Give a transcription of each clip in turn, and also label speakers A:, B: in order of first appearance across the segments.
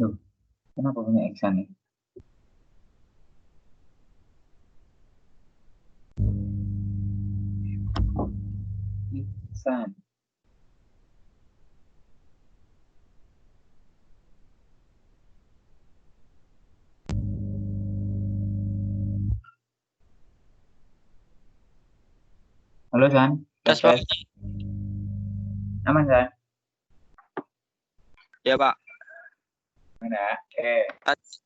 A: Loh, kenapa punya Iksan nih? Iksan. Halo, San. Tes,
B: Tes, Pak.
A: tes. Aman, San?
B: Ya, Pak.
A: Mana?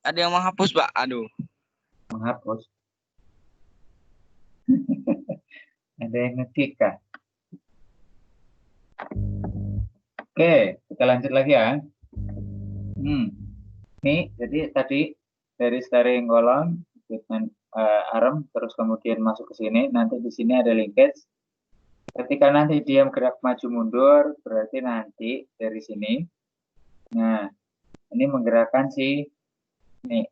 B: Ada yang menghapus, Pak. Aduh.
A: Menghapus. Ada yang ngetik kah? Oke, kita lanjut lagi ya. Nih, jadi tadi dari steering column dengan arm, terus kemudian masuk ke sini. Nanti di sini ada linkage. Ketika nanti dia gerak maju mundur, berarti nanti dari sini. Nah, ini menggerakkan si ini.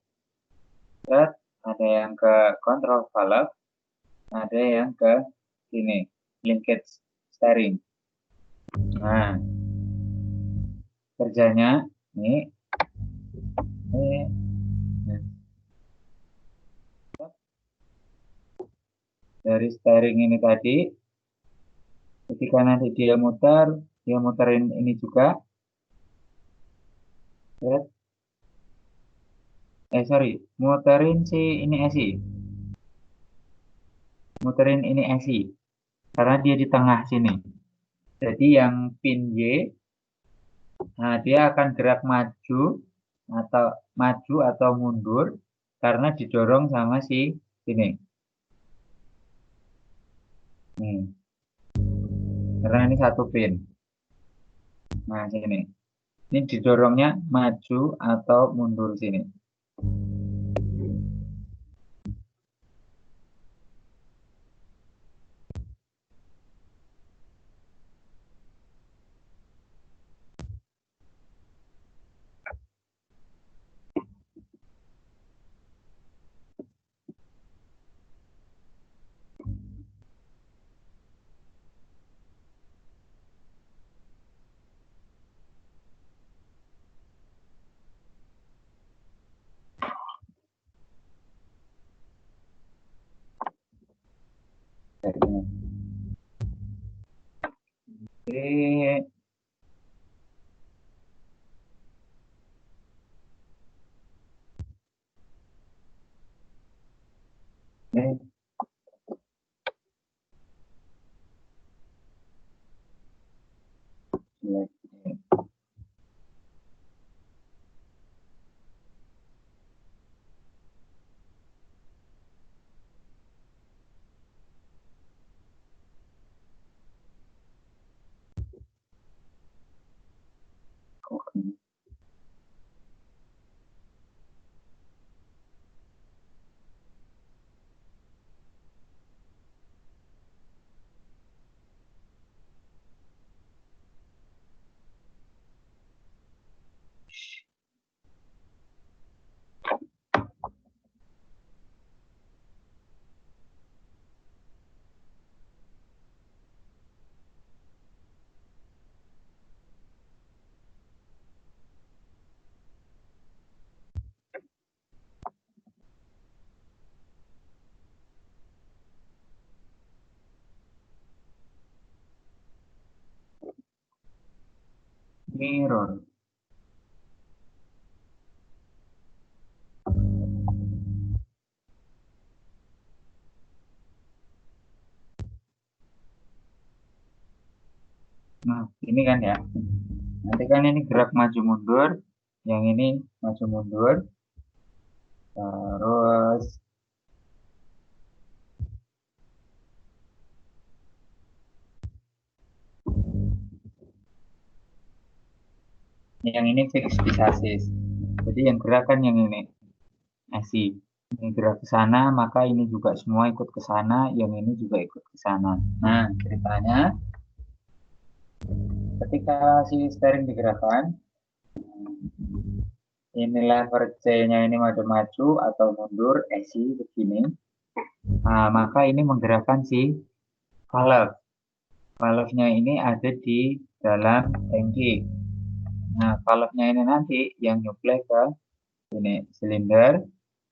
A: Ada yang ke control valve, ada yang ke sini, linkage steering. Nah, kerjanya ini dari steering ini tadi, ketika nanti dia muterin ini juga. Muterin si ini ESI. Muterin ini ESI. Karena dia di tengah sini. Jadi yang pin Y, nah dia akan gerak maju atau mundur karena didorong sama si ini. Karena ini satu pin. Nah, sini. Ini didorongnya maju atau mundur sini. Oke. Mirror. Nah, ini kan ya. Nanti kan ini gerak maju mundur, yang ini maju mundur. Terus yang ini fix di sasis. Jadi yang gerakan yang ini ASI. Ini gerak ke sana, maka ini juga semua ikut ke sana, yang ini juga ikut ke sana. Nah, ceritanya ketika si steering digerakkan, ini lever C-nya ini maju-maju atau mundur, ASI begini. Nah, maka ini menggerakkan si valve. Valve-nya ini ada di dalam tangki. Nah, valve-nya ini nanti yang nyuplai ke ini silinder,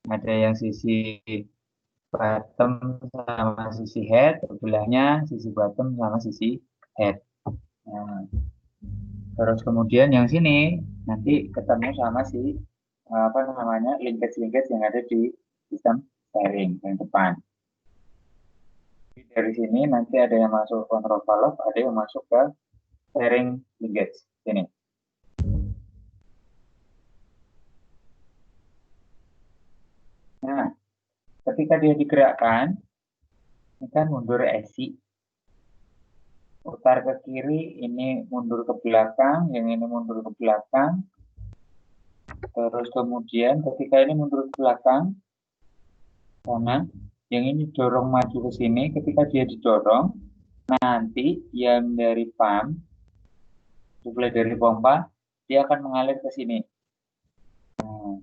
A: ada yang sisi bottom sama sisi head, sebelahnya sisi bottom sama sisi head. Nah, terus kemudian yang sini nanti ketemu sama si apa namanya linkage-linkage yang ada di sistem steering yang depan. Jadi dari sini nanti ada yang masuk control valve, ada yang masuk ke steering linkage sini. Nah, ketika dia digerakkan, ini kan mundur esi, putar ke kiri, ini mundur ke belakang, yang ini mundur ke belakang. Terus kemudian ketika ini mundur ke belakang, karena yang ini dorong maju ke sini, ketika dia didorong, nanti yang dari pump, suplai dari pompa, dia akan mengalir ke sini. Nah,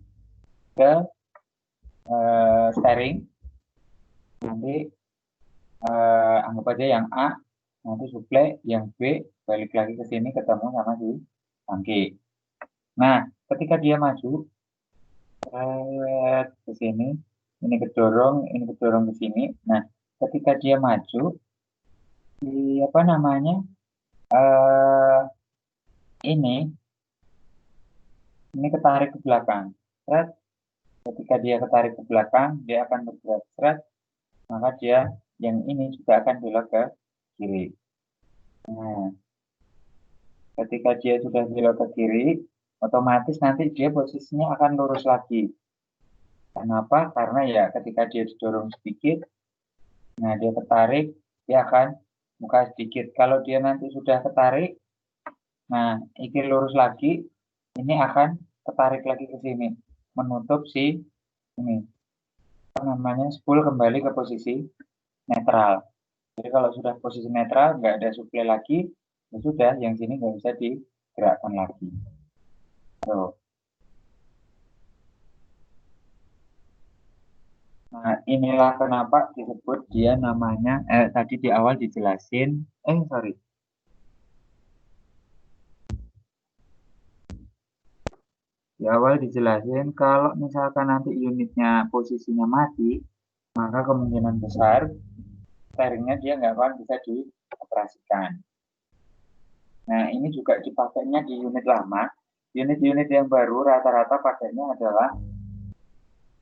A: ke steering, nanti anggap aja yang A, nanti suplai, yang B, balik lagi ke sini, ketemu sama si tangki. Nah, ketika dia maju, ke sini, ini kedorong ke sini. Nah, ketika dia maju, di apa namanya, ini ketarik ke belakang. Ketika dia ketarik ke belakang, dia akan bergerak maka dia yang ini juga akan belok ke kiri. Nah, ketika dia sudah belok ke kiri, otomatis nanti dia posisinya akan lurus lagi. Kenapa? Karena ya ketika dia didorong sedikit, nah dia ketarik, dia akan buka sedikit. Kalau dia nanti sudah ketarik, nah ini lurus lagi, ini akan ketarik lagi ke sini, menutup si ini, apa namanya, spool kembali ke posisi netral. Jadi kalau sudah posisi netral, nggak ada suplai lagi, ya sudah, yang sini nggak bisa digerakkan lagi. Tuh. Nah, inilah kenapa disebut dia namanya, tadi di awal dijelasin, sorry. Di awal dijelasin kalau misalkan nanti unitnya posisinya mati, maka kemungkinan besar steeringnya dia nggak akan bisa dioperasikan. Nah, ini juga dipakainya di unit lama. Unit-unit yang baru rata-rata pakainya adalah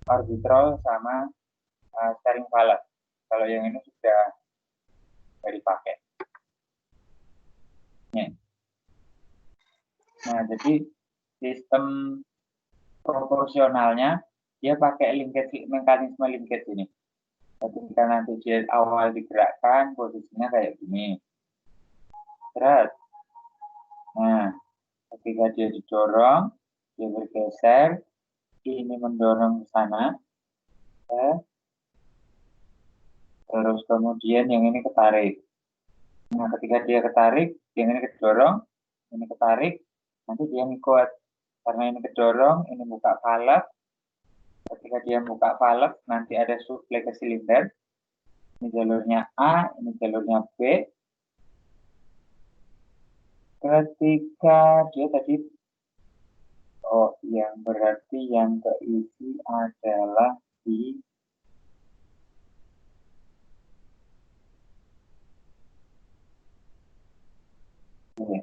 A: arbitral sama steering valve. Kalau yang ini sudah dipakai. Nah, jadi sistem proporsionalnya dia pakai linkage, mekanisme linkage ini. Ketika nanti dia awal digerakkan, posisinya kayak gini. Terus, nah, ketika dia didorong, dia bergeser, ini mendorong ke sana, terus kemudian yang ini ketarik. Nah, ketika dia ketarik, yang ini kedorong, ini ketarik, nanti dia ngikut. Karena ini kedorong, ini buka valve. Ketika dia buka valve, nanti ada suplai ke silinder. Ini jalurnya A, ini jalurnya B. Ketika dia tadi, yang berarti yang keisi adalah di ini.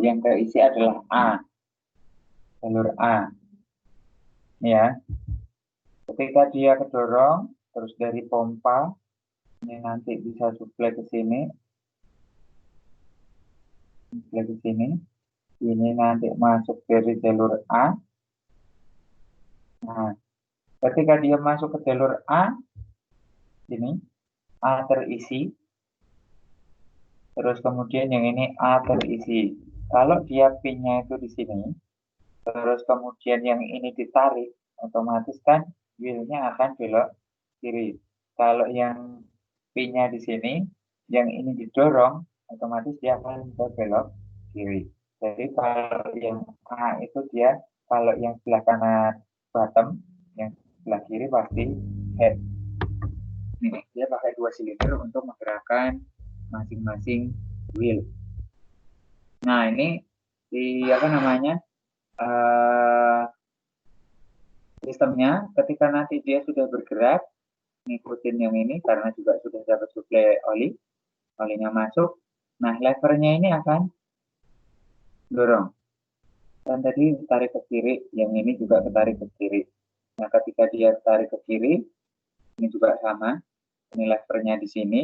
A: Yang keisi adalah A, jalur A. Ya, ketika dia kedorong, terus dari pompa, ini nanti bisa suplai ke sini, ini nanti masuk dari jalur A. Nah, ketika dia masuk ke jalur A, ini A terisi, terus kemudian yang ini A terisi. Kalau dia pinnya itu di sini, terus kemudian yang ini ditarik, otomatis kan wheelnya akan belok kiri. Kalau yang pinnya di sini, yang ini didorong, otomatis dia akan belok kiri. Jadi kalau yang A itu dia Kalau yang sebelah kanan bottom, yang sebelah kiri pasti head. Nih, dia pakai 2 silinder untuk menggerakkan masing-masing wheel. Nah, ini di apa namanya? Sistemnya ketika nanti dia sudah bergerak ngikutin yang ini karena juga sudah dapat suplai olinya masuk. Nah, levernya ini akan dorong. Dan tadi tarik ke kiri, yang ini juga ketarik ke kiri. Nah, ketika dia tarik ke kiri, ini juga sama. Ini levernya di sini.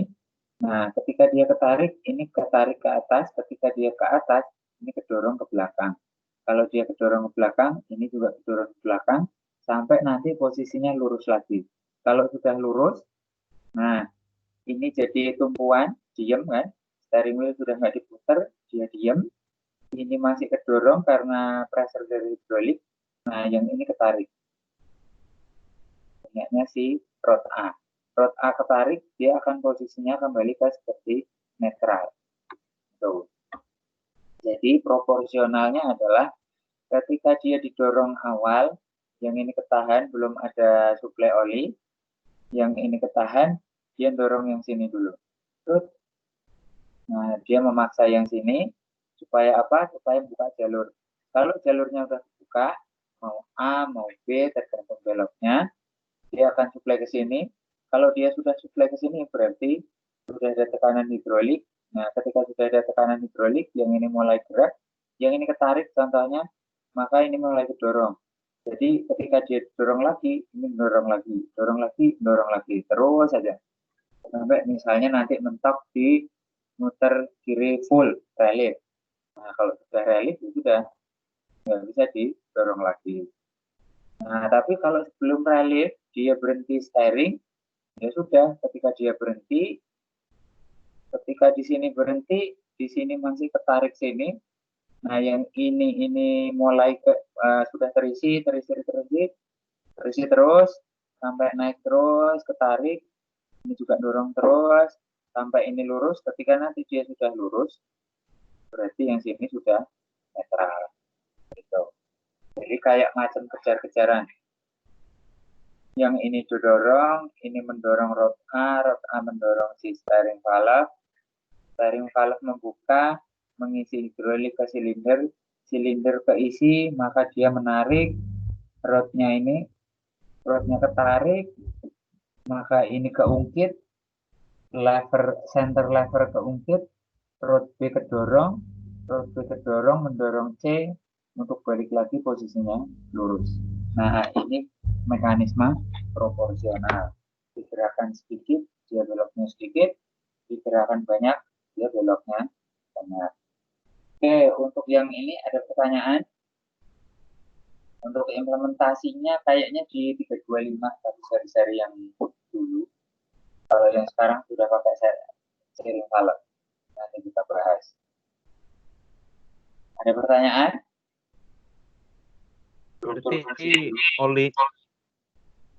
A: Nah, ketika dia ketarik, ini ketarik ke atas. Ketika dia ke atas, ini kedorong ke belakang. Kalau dia kedorong ke belakang, ini juga kedorong ke belakang. Sampai nanti posisinya lurus lagi. Kalau sudah lurus, nah ini jadi tumpuan, diem kan. Steering wheel sudah nggak diputar, dia diem. Ini masih kedorong karena pressure dari hidrolik. Nah, yang ini ketarik. Banyaknya si rod A. Rod A ketarik, dia akan posisinya kembali ke seperti netral. Tuh. Jadi proporsionalnya adalah ketika dia didorong awal, yang ini ketahan, belum ada suplai oli, yang ini ketahan, dia dorong yang sini dulu. Terus, nah dia memaksa yang sini, supaya apa? Supaya buka jalur. Kalau jalurnya udah buka, mau A, mau B, tergantung beloknya, dia akan suplai ke sini. Kalau dia sudah suplai ke sini, berarti sudah ada tekanan hidrolik. Nah, ketika sudah ada tekanan hidrolik, yang ini mulai gerak, yang ini ketarik contohnya, maka ini mulai kedorong. Jadi ketika dia dorong lagi, ini dorong lagi, dorong lagi, dorong lagi, terus saja. Sampai misalnya nanti mentok di muter kiri full relief. Nah, kalau sudah relief, ya sudah nggak bisa didorong lagi. Nah, tapi kalau sebelum relief, dia berhenti steering, ya sudah, ketika dia berhenti, ketika di sini berhenti, di sini masih ketarik sini. Nah, yang ini mulai sudah terisi terus, sampai naik terus, ketarik, ini juga dorong terus, sampai ini lurus. Ketika nanti dia sudah lurus, berarti yang sini sudah netral. Gitu. Jadi kayak macam kejar-kejaran. Yang ini didorong, ini mendorong rod A mendorong si steering valve membuka, mengisi hidrolik ke silinder keisi, maka dia menarik rodnya ketarik, maka ini keungkit, center lever keungkit, rod B kedorong mendorong C untuk balik lagi posisinya lurus. Nah, ini mekanisme proporsional. Digerakkan sedikit, dia beloknya sedikit, digerakkan banyak, dia beloknya banyak. Oke, untuk yang ini ada pertanyaan. Untuk implementasinya kayaknya di 325 tapi seri-seri yang dulu. Kalau yang sekarang sudah pakai seri valve. Nanti kita bahas. Ada pertanyaan?
C: Berarti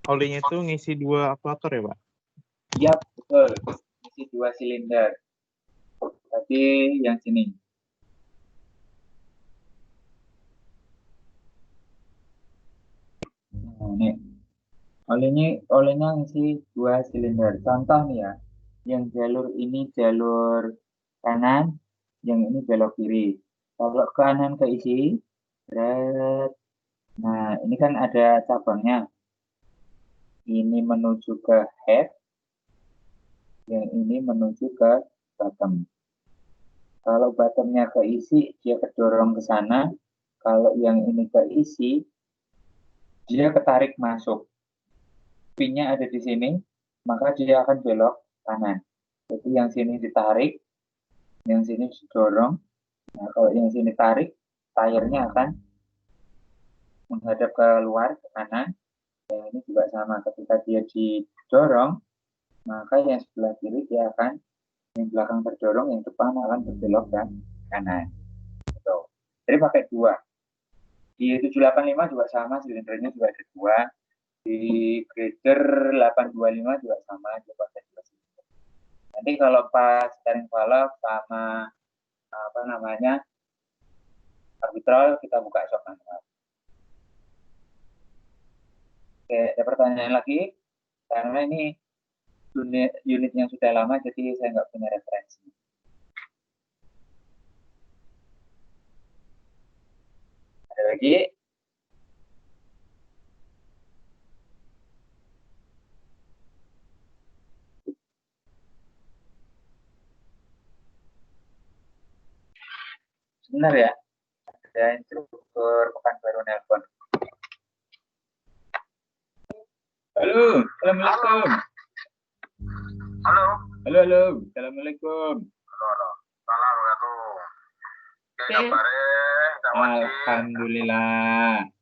C: olinya itu ngisi 2 aktuator ya, Pak?
A: Iya, betul. Ngisi 2 silinder. Tapi yang sini. Nah, nih. Olinya ngisi 2 silinder. Contoh nih ya. Yang jalur ini jalur kanan, yang ini belok kiri. Kalau kanan keisi, red. Nah, ini kan ada cabangnya. Ini menuju ke head, yang ini menuju ke bottom. Kalau bottomnya keisi, dia kedorong ke sana. Kalau yang ini keisi, dia ketarik masuk. Pinnya ada di sini, maka dia akan belok kanan. Jadi yang sini ditarik, yang sini didorong. Nah, kalau yang sini tarik, tayarnya akan menghadap ke luar, ke kanan. Yang ini juga sama, ketika dia didorong, maka yang sebelah kiri dia akan, yang belakang terdorong, yang depan akan berbelok ke kanan. Gitu. Jadi pakai 2. Di 785 juga sama, silindernya juga ada 2. Di grader 825 juga sama, dia pakai 2 silinder. Nanti kalau pas steering valve sama apa namanya arbitral, kita buka shock manual. Oke, ada pertanyaan lagi? Karena ini unit yang sudah lama, jadi saya nggak punya referensi. Ada lagi? Benar ya? Ada instruktur Pekanbaru nelpon. Halo, assalamualaikum.
D: Halo.
A: Halo, assalamualaikum.
D: Halo. Assalamualaikum.
A: Oke.
D: Kabare, Kak Wajib.
A: Alhamdulillah.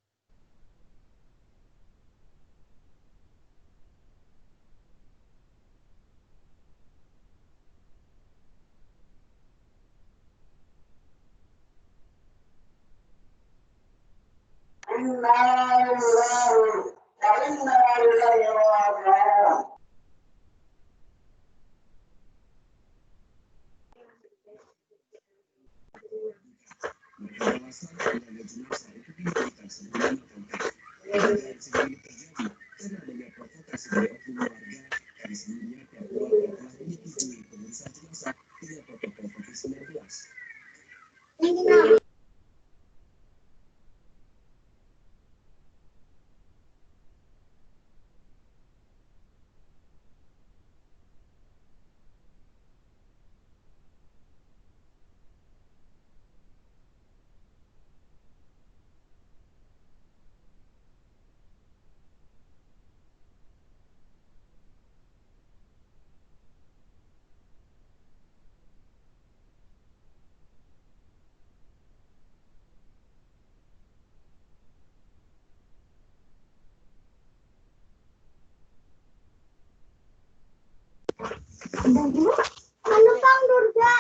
E: Manumpang Durga.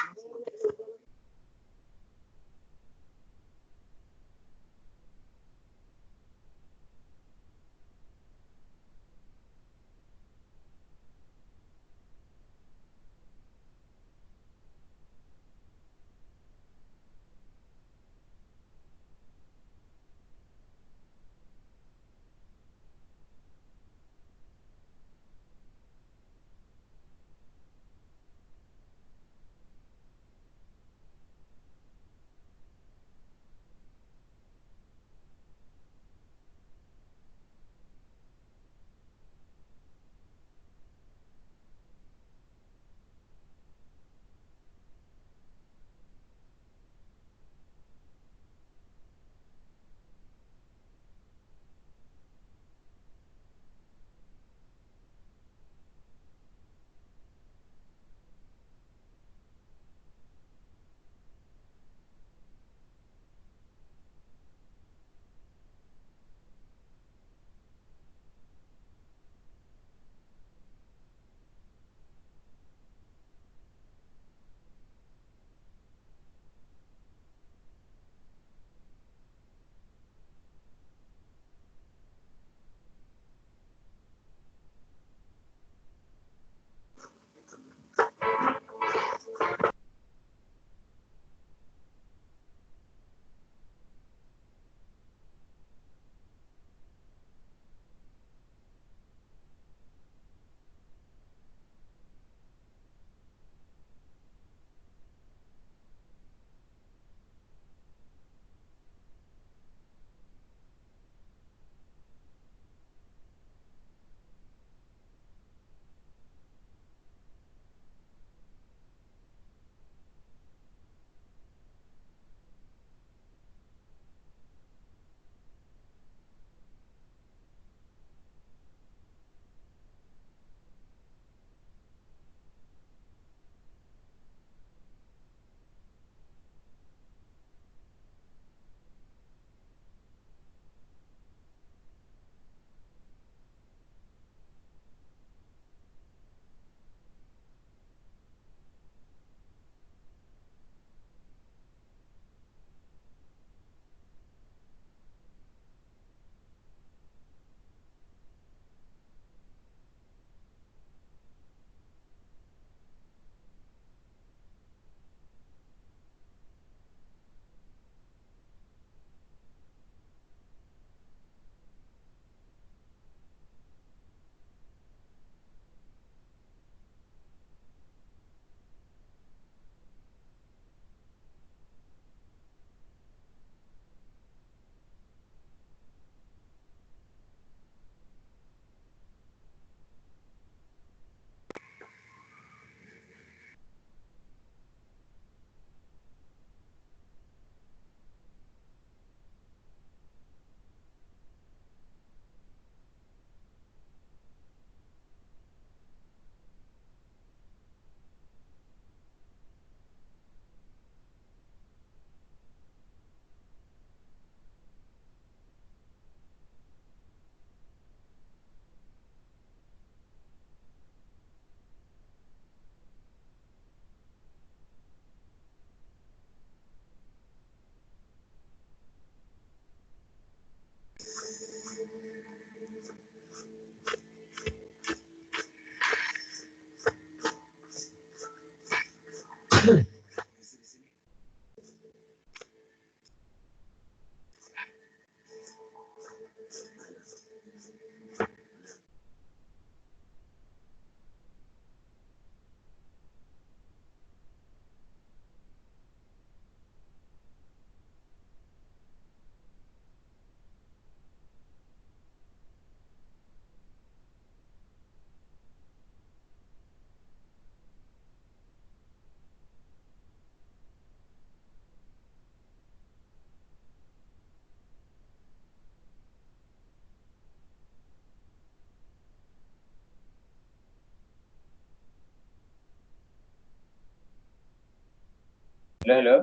A: Halo,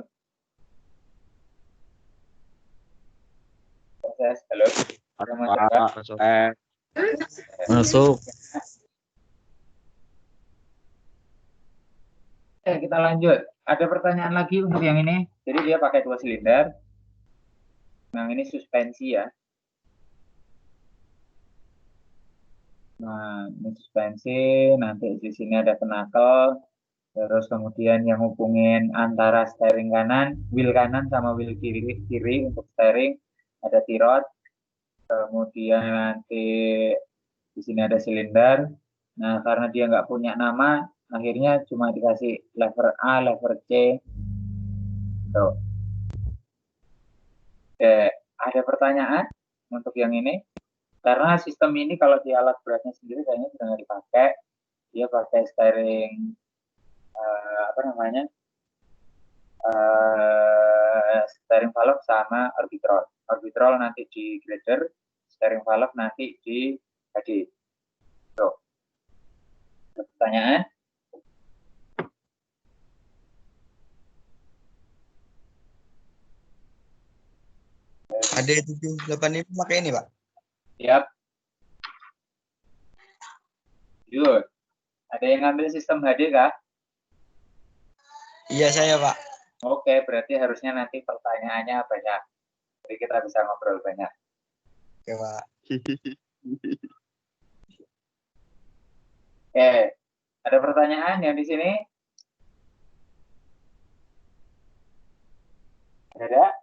A: proses, halo. Ada masuk, Pak?
C: Masuk.
F: Masuk.
A: Kita lanjut. Ada pertanyaan lagi untuk yang ini. Jadi dia pakai 2 silinder. Yang ini suspensi ya. Nah, ini suspensi. Nanti di sini ada knuckle. Terus kemudian yang hubungin antara steering kanan, wheel kanan sama wheel kiri untuk steering ada tirot. Kemudian nanti di sini ada silinder. Nah, karena dia nggak punya nama, akhirnya cuma dikasih lever A, lever C. Tuh. Ada pertanyaan untuk yang ini? Karena sistem ini kalau di alat beratnya sendiri kayaknya sudah nggak dipakai. Dia pakai steering steering valve sama arbitral. Arbitral nanti di glider, steering valve nanti di HD. Tuh. Pertanyaan?
B: Ada 785 pakai ini, Pak.
A: Siap. Yuk. Ada yang ngambil sistem HD kah?
B: Iya, saya, Pak.
A: Oke, berarti harusnya nanti pertanyaannya banyak. Jadi kita bisa ngobrol banyak.
B: Oke, Pak.
A: Oke, ada pertanyaan yang di sini? Ada?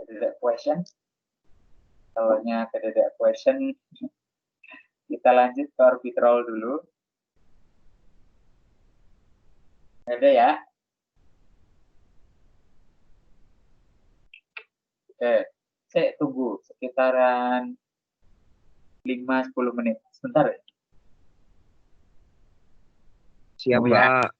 A: Ada question? Kalau ada question, kita lanjut ke arbitral dulu. Ada ya? Saya tunggu sekitaran 5-10 menit. Sebentar ya?
C: Siap,
A: Tunggu ya.
C: Pak.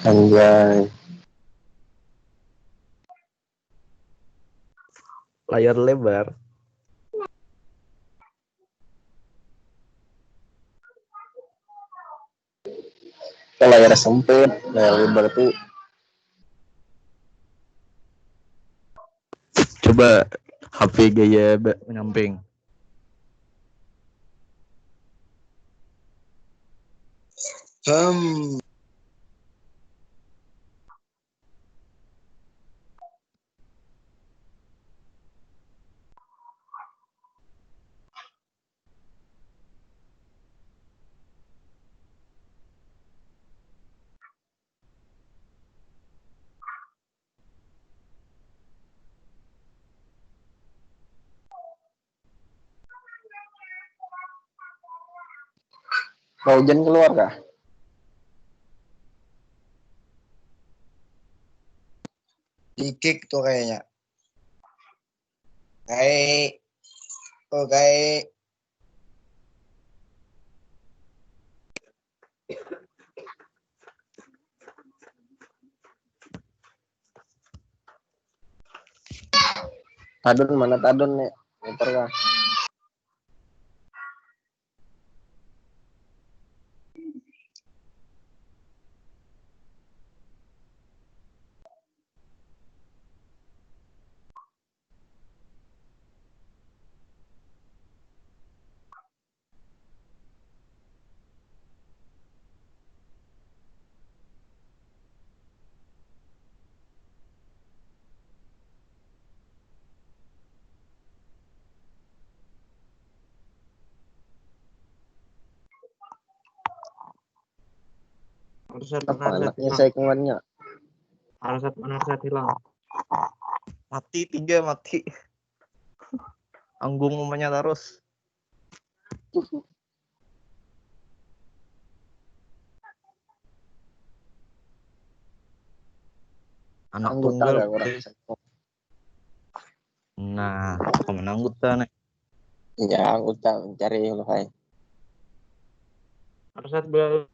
F: Anjay. Layar lebar. Layar sempit, layar lebar tuh. Coba HP gaya menyamping. Mau hujan keluar kah?
B: Di-kick tuh kayaknya. Kayak. Oh, kayak.
F: Tadun mana tadun nih? Motor kah?
C: Arset
F: Apa
C: mana arset
F: anaknya
C: hilang.
F: saya kemana?
C: Arset mana arset hilang.
B: Mati 3 mati. Anggung umumnya terus. Anak
F: Anggota
B: tunggal.
F: gak kurang.
B: Nah, kemana anggota nih?
F: Ya anggota mencari lu hai.
C: Arset boleh.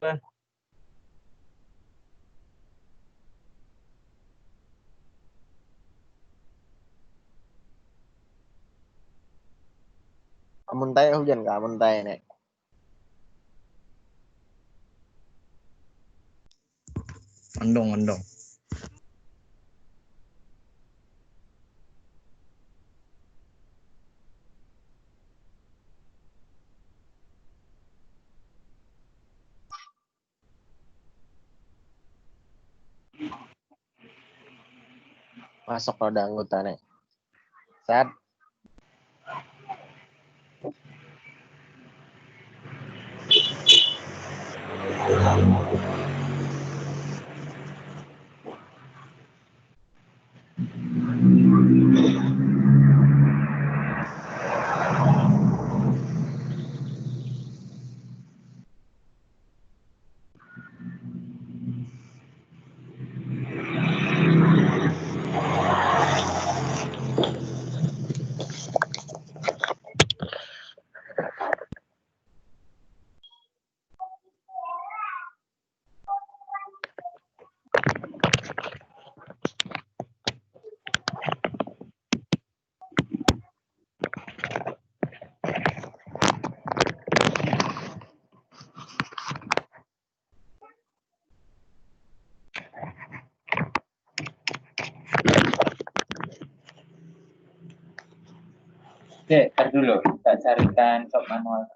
F: Amun tay hujan gak amun tay nek.
B: Mendong.
F: Masuk roda anggota nek. Set.
A: Oke, tar dulu. Kita carikan shop manual.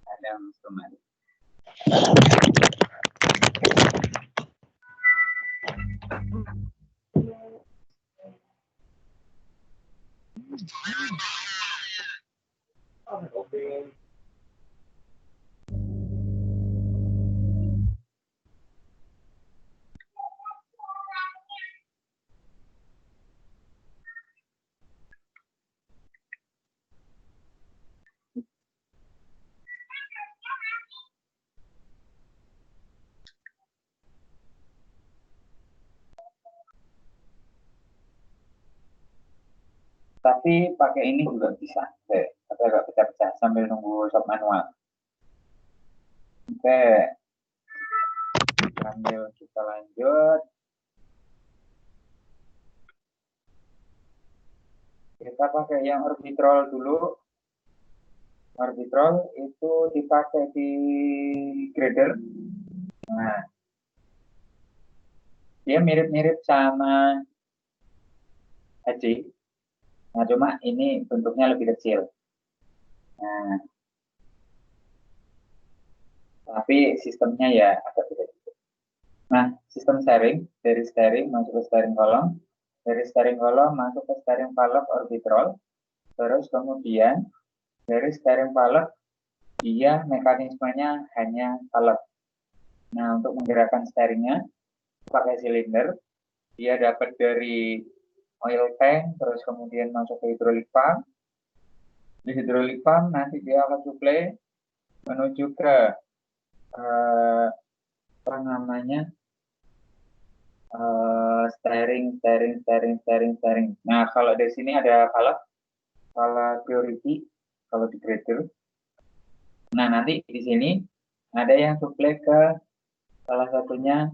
A: Ada instrumen. Tapi pakai ini juga bisa. Oke, tapi agak pecah-pecah sambil nunggu shop manual. Oke. Sambil kita lanjut. Kita pakai yang Orbitrol dulu. Orbitrol itu dipakai di grader. Nah, dia mirip-mirip sama Haji. Nah, cuma ini bentuknya lebih kecil. Nah, tapi sistemnya ya agak beda. Nah, sistem steering, dari steering masuk ke steering column, dari steering column masuk ke steering valve Orbitrol, terus kemudian dari steering valve dia mekanismenya hanya valve. Nah, untuk menggerakkan steeringnya pakai silinder, dia dapat dari oil tank, terus kemudian masuk ke hydraulic pump. Di hydraulic pump nanti dia akan supply menuju ke apa namanya steering. Nah, kalau di sini ada valve priority kalau di grader. Nah, nanti di sini ada yang suplai ke salah satunya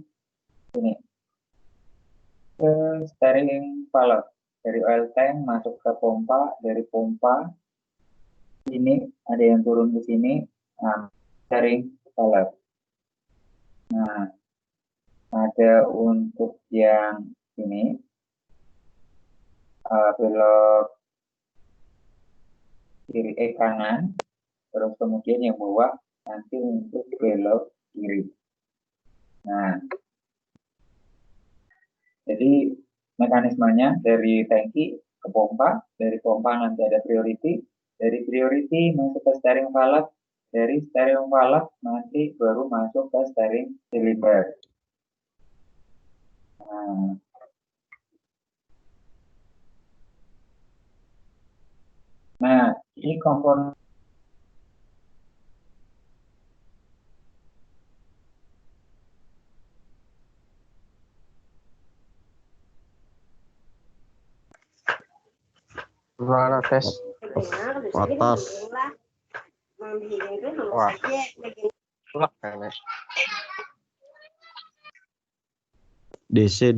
A: ini, ke steering valve. Dari oil tank masuk ke pompa, dari pompa ini ada yang turun ke sini, nah, steering valve. Nah, ada untuk yang ini, belok kiri kanan, terus kemudian yang bawah nanti untuk belok kiri. Nah, jadi mekanismenya dari tangki ke pompa, dari pompa nanti ada priority, dari priority masuk ke steering valve, dari steering valve nanti baru masuk ke steering cylinder. Nah, ini komponen
F: Gimana tes?
G: Atas.
F: Wah. Kayaknya.
G: DC.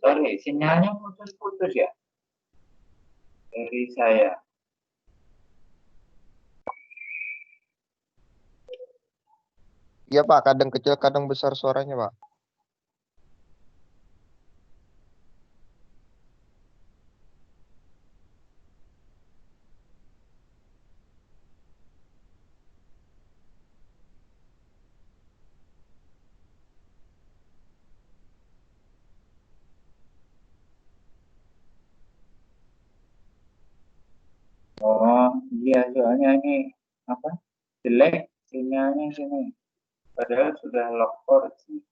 A: sorry, sinyalnya putus-putus ya dari saya.
B: Iya Pak, kadang kecil, kadang besar suaranya Pak.
A: Oh iya, soalnya ini apa, jelek sinyalnya sini, padahal sudah lock port sih.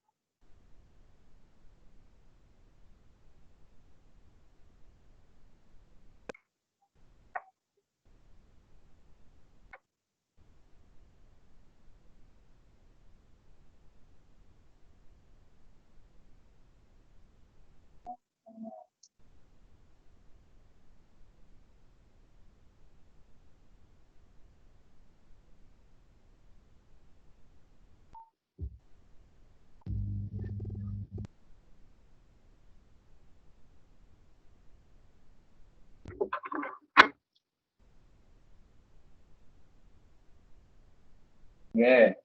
A: Oke.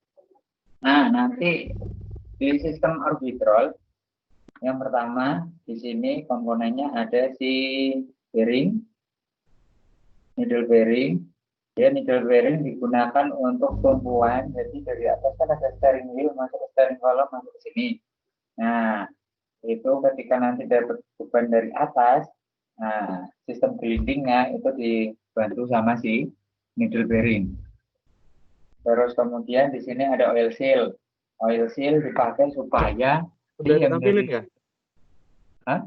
A: Nah, nanti di sistem arbitral yang pertama di sini komponennya ada si bearing, needle bearing. Ya, needle bearing digunakan untuk tumpuan. Jadi dari atas kan ada steering wheel, masuk ke steering column, masuk ke sini. Nah, itu ketika nanti dapat beban dari atas, nah sistem gelindingnya itu dibantu sama si needle bearing. Terus kemudian di sini ada oil seal. Oil seal dipakai supaya
C: Udah
A: yang
C: ditampilin
A: dari-
C: nggak?
A: Hah?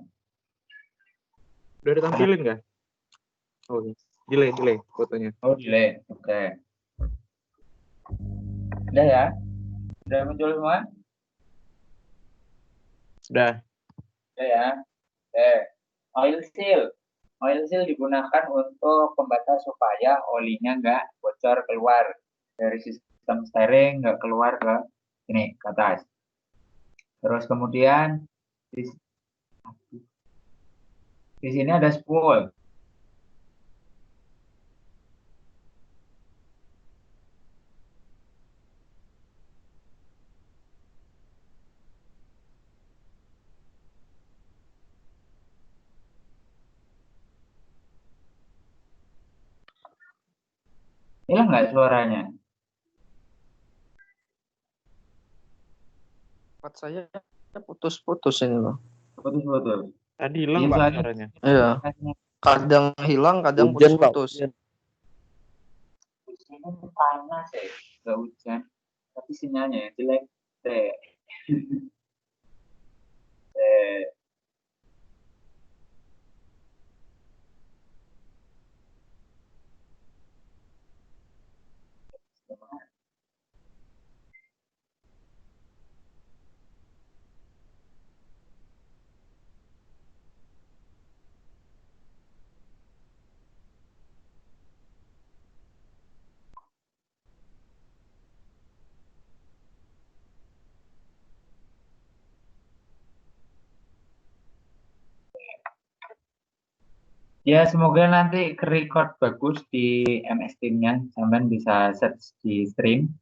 C: Udah ditampilin nggak? Oh, delay fotonya.
A: Oh, delay. Oke. Udah ya? Udah muncul semua?
C: Sudah.
A: Udah ya? Oke. Oil seal. Oil seal digunakan untuk pembatas supaya olinya nggak bocor keluar dari sistem steering, nggak keluar ke ini, ke atas. Terus kemudian di sini ada spool. Hilang nggak suaranya?
B: Tempat saya putus-putus ini loh.
A: Putus-putus.
C: Tadi hilang
A: Iya,
C: Pak
A: soalnya-
C: suaranya.
B: Iya. Kadang hilang, kadang
F: Hujan, Pak.
B: putus-putus.
F: Hujan.
A: Di sini panas ya, nggak hujan. Tapi sinyalnya ya jelek. Teh. Ya, semoga nanti ke-record bagus di MS Team-nya. Sampai bisa search di stream.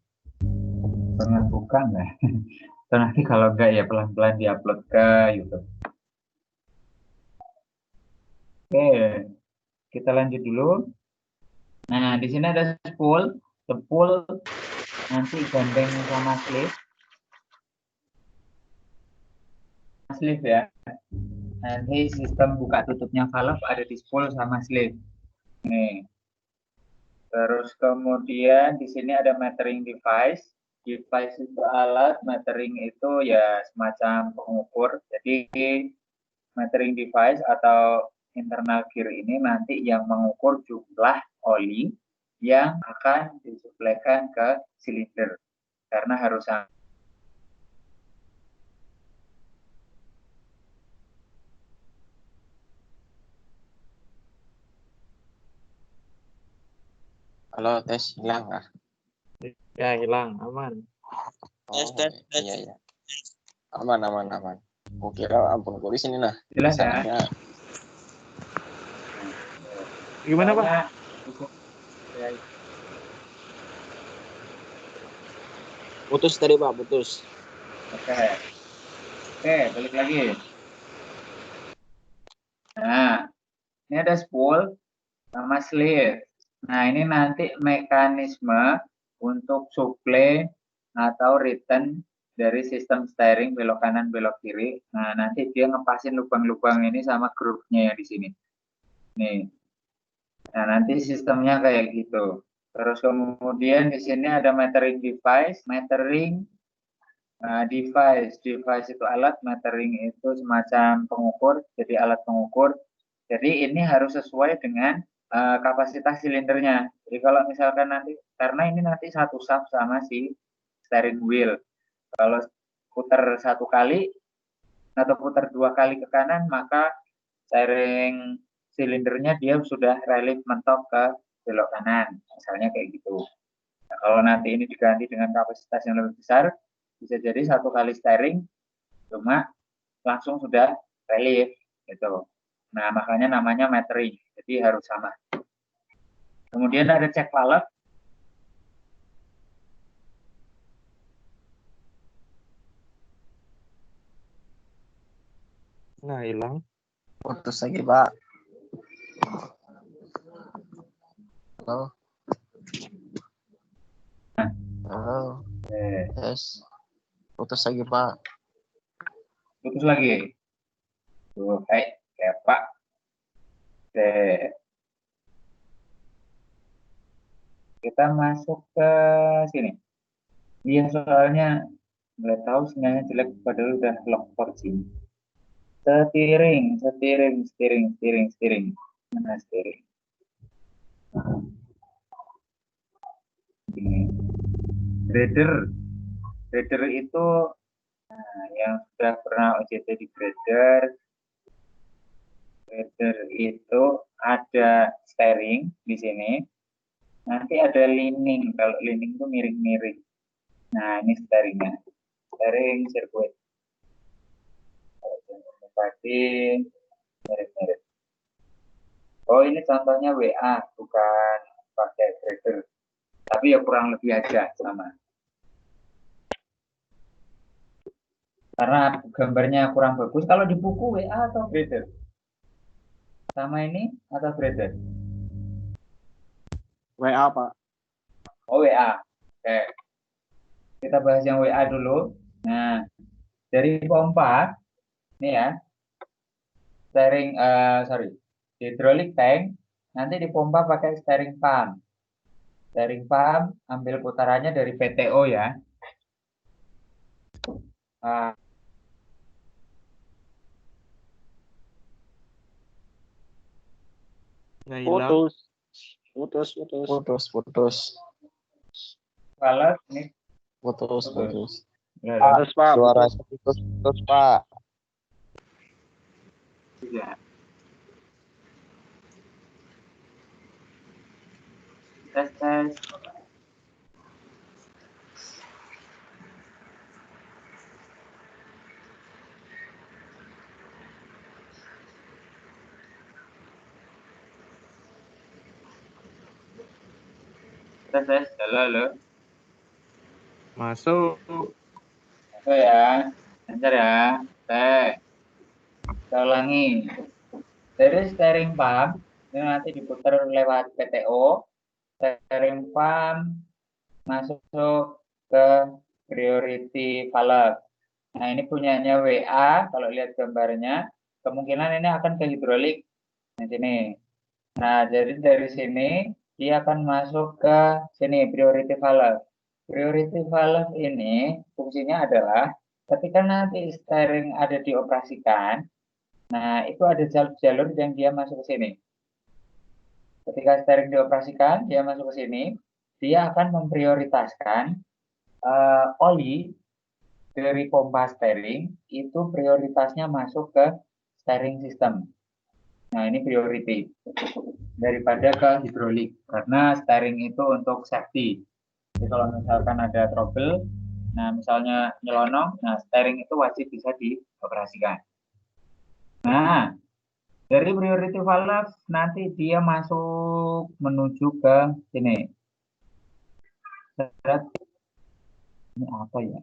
A: Pengen buka nggak? Atau nanti kalau nggak ya pelan-pelan di-upload ke YouTube. Oke, kita lanjut dulu. Nah, di sini ada spool. Spool nanti gandeng sama sleeve. Sleeve ya. Nanti sistem buka tutupnya valve ada di spool sama sleeve. Nih. Terus kemudian di sini ada metering device. Device itu alat, metering itu ya semacam pengukur. Jadi metering device atau internal gear ini nanti yang mengukur jumlah oli yang akan disuplaikan ke silinder. Karena harus
H: Halo, tes hilang kah?
C: Ya hilang, aman.
H: Oh, iya, iya. Aman. Aku kira ampun kulis ini nah.
A: jelas ya.
H: Misalnya,
C: Gimana Pak?
A: Soalnya,
H: putus tadi Pak, putus.
A: Oke. Oke, balik lagi. Nah, ini ada spool sama sleeve. Nah, ini nanti mekanisme untuk suplai atau return dari sistem steering belok kanan belok kiri. Nah, nanti dia ngepasin lubang-lubang ini sama groove-nya yang di sini. Nih. Nah, nanti sistemnya kayak gitu. Terus kemudian di sini ada metering device, device itu alat, metering itu semacam pengukur, jadi alat pengukur. Jadi ini harus sesuai dengan kapasitas silindernya. Jadi kalau misalkan nanti, karena ini nanti satu shaft sama si steering wheel. Kalau putar satu kali atau putar dua kali ke kanan, maka steering silindernya dia sudah relief mentok ke belok kanan. Misalnya kayak gitu. Nah, kalau nanti ini diganti dengan kapasitas yang lebih besar, bisa jadi satu kali steering cuma langsung sudah relief gitu. Nah, makanya namanya metering. Jadi harus sama. Kemudian ada cek valve.
C: Nah hilang.
B: Putus lagi, Pak. Halo. Halo. Yes. Putus lagi, Pak.
A: Putus lagi. Tuh, kayak Pak. Kita masuk ke sini. Iya, soalnya nggak tahu sinyalnya jelek padahal udah lock 4G. Setiring. Mana setiring? Ini. Grader itu yang sudah pernah OJT di grader itu ada steering di sini. Nanti ada leaning. Kalau leaning itu miring-miring. Nah, ini steeringnya. Steering sirkuit. Berarti mirip-mirip. Oh, ini contohnya WA, bukan pakai grader. Tapi ya kurang lebih aja sama. Karena gambarnya kurang bagus. Kalau di buku WA atau grader? Sama ini atau grader?
I: WA, Pak.
A: Oh, WA. Oke. Kita bahas yang WA dulu. Nah, dari pompa, ini ya, steering, hydraulic tank, nanti dipompa pakai steering pump. Steering pump, ambil putarannya dari PTO ya.
C: Ya, hilang.
I: Putus.
A: Kalau ini
F: Putus.
I: Putus, Pak.
F: Suara putus, Pak.
A: ya. Tes. Halo.
C: Masuk.
A: Oh ya, lancar ya. Kita ulangi. Dari steering pump, ini nanti diputar lewat PTO. Steering pump masuk ke priority valve. Nah, ini punyanya WA. Kalau lihat gambarnya, kemungkinan ini akan ke hidrolik. Nah, sini. Nah, jadi dari sini dia akan masuk ke sini priority valve. Priority valve ini fungsinya adalah ketika nanti steering ada dioperasikan, nah itu ada jalur yang dia masuk ke sini. Ketika steering dioperasikan, dia masuk ke sini, dia akan memprioritaskan oli dari pompa steering itu prioritasnya masuk ke steering system. Nah, ini priority daripada ke hidrolik karena steering itu untuk safety. Jadi kalau misalkan ada trouble, nah misalnya nyelonong, nah steering itu wajib bisa dioperasikan. Nah, dari priority valve nanti dia masuk menuju ke sini. Ini apa ya?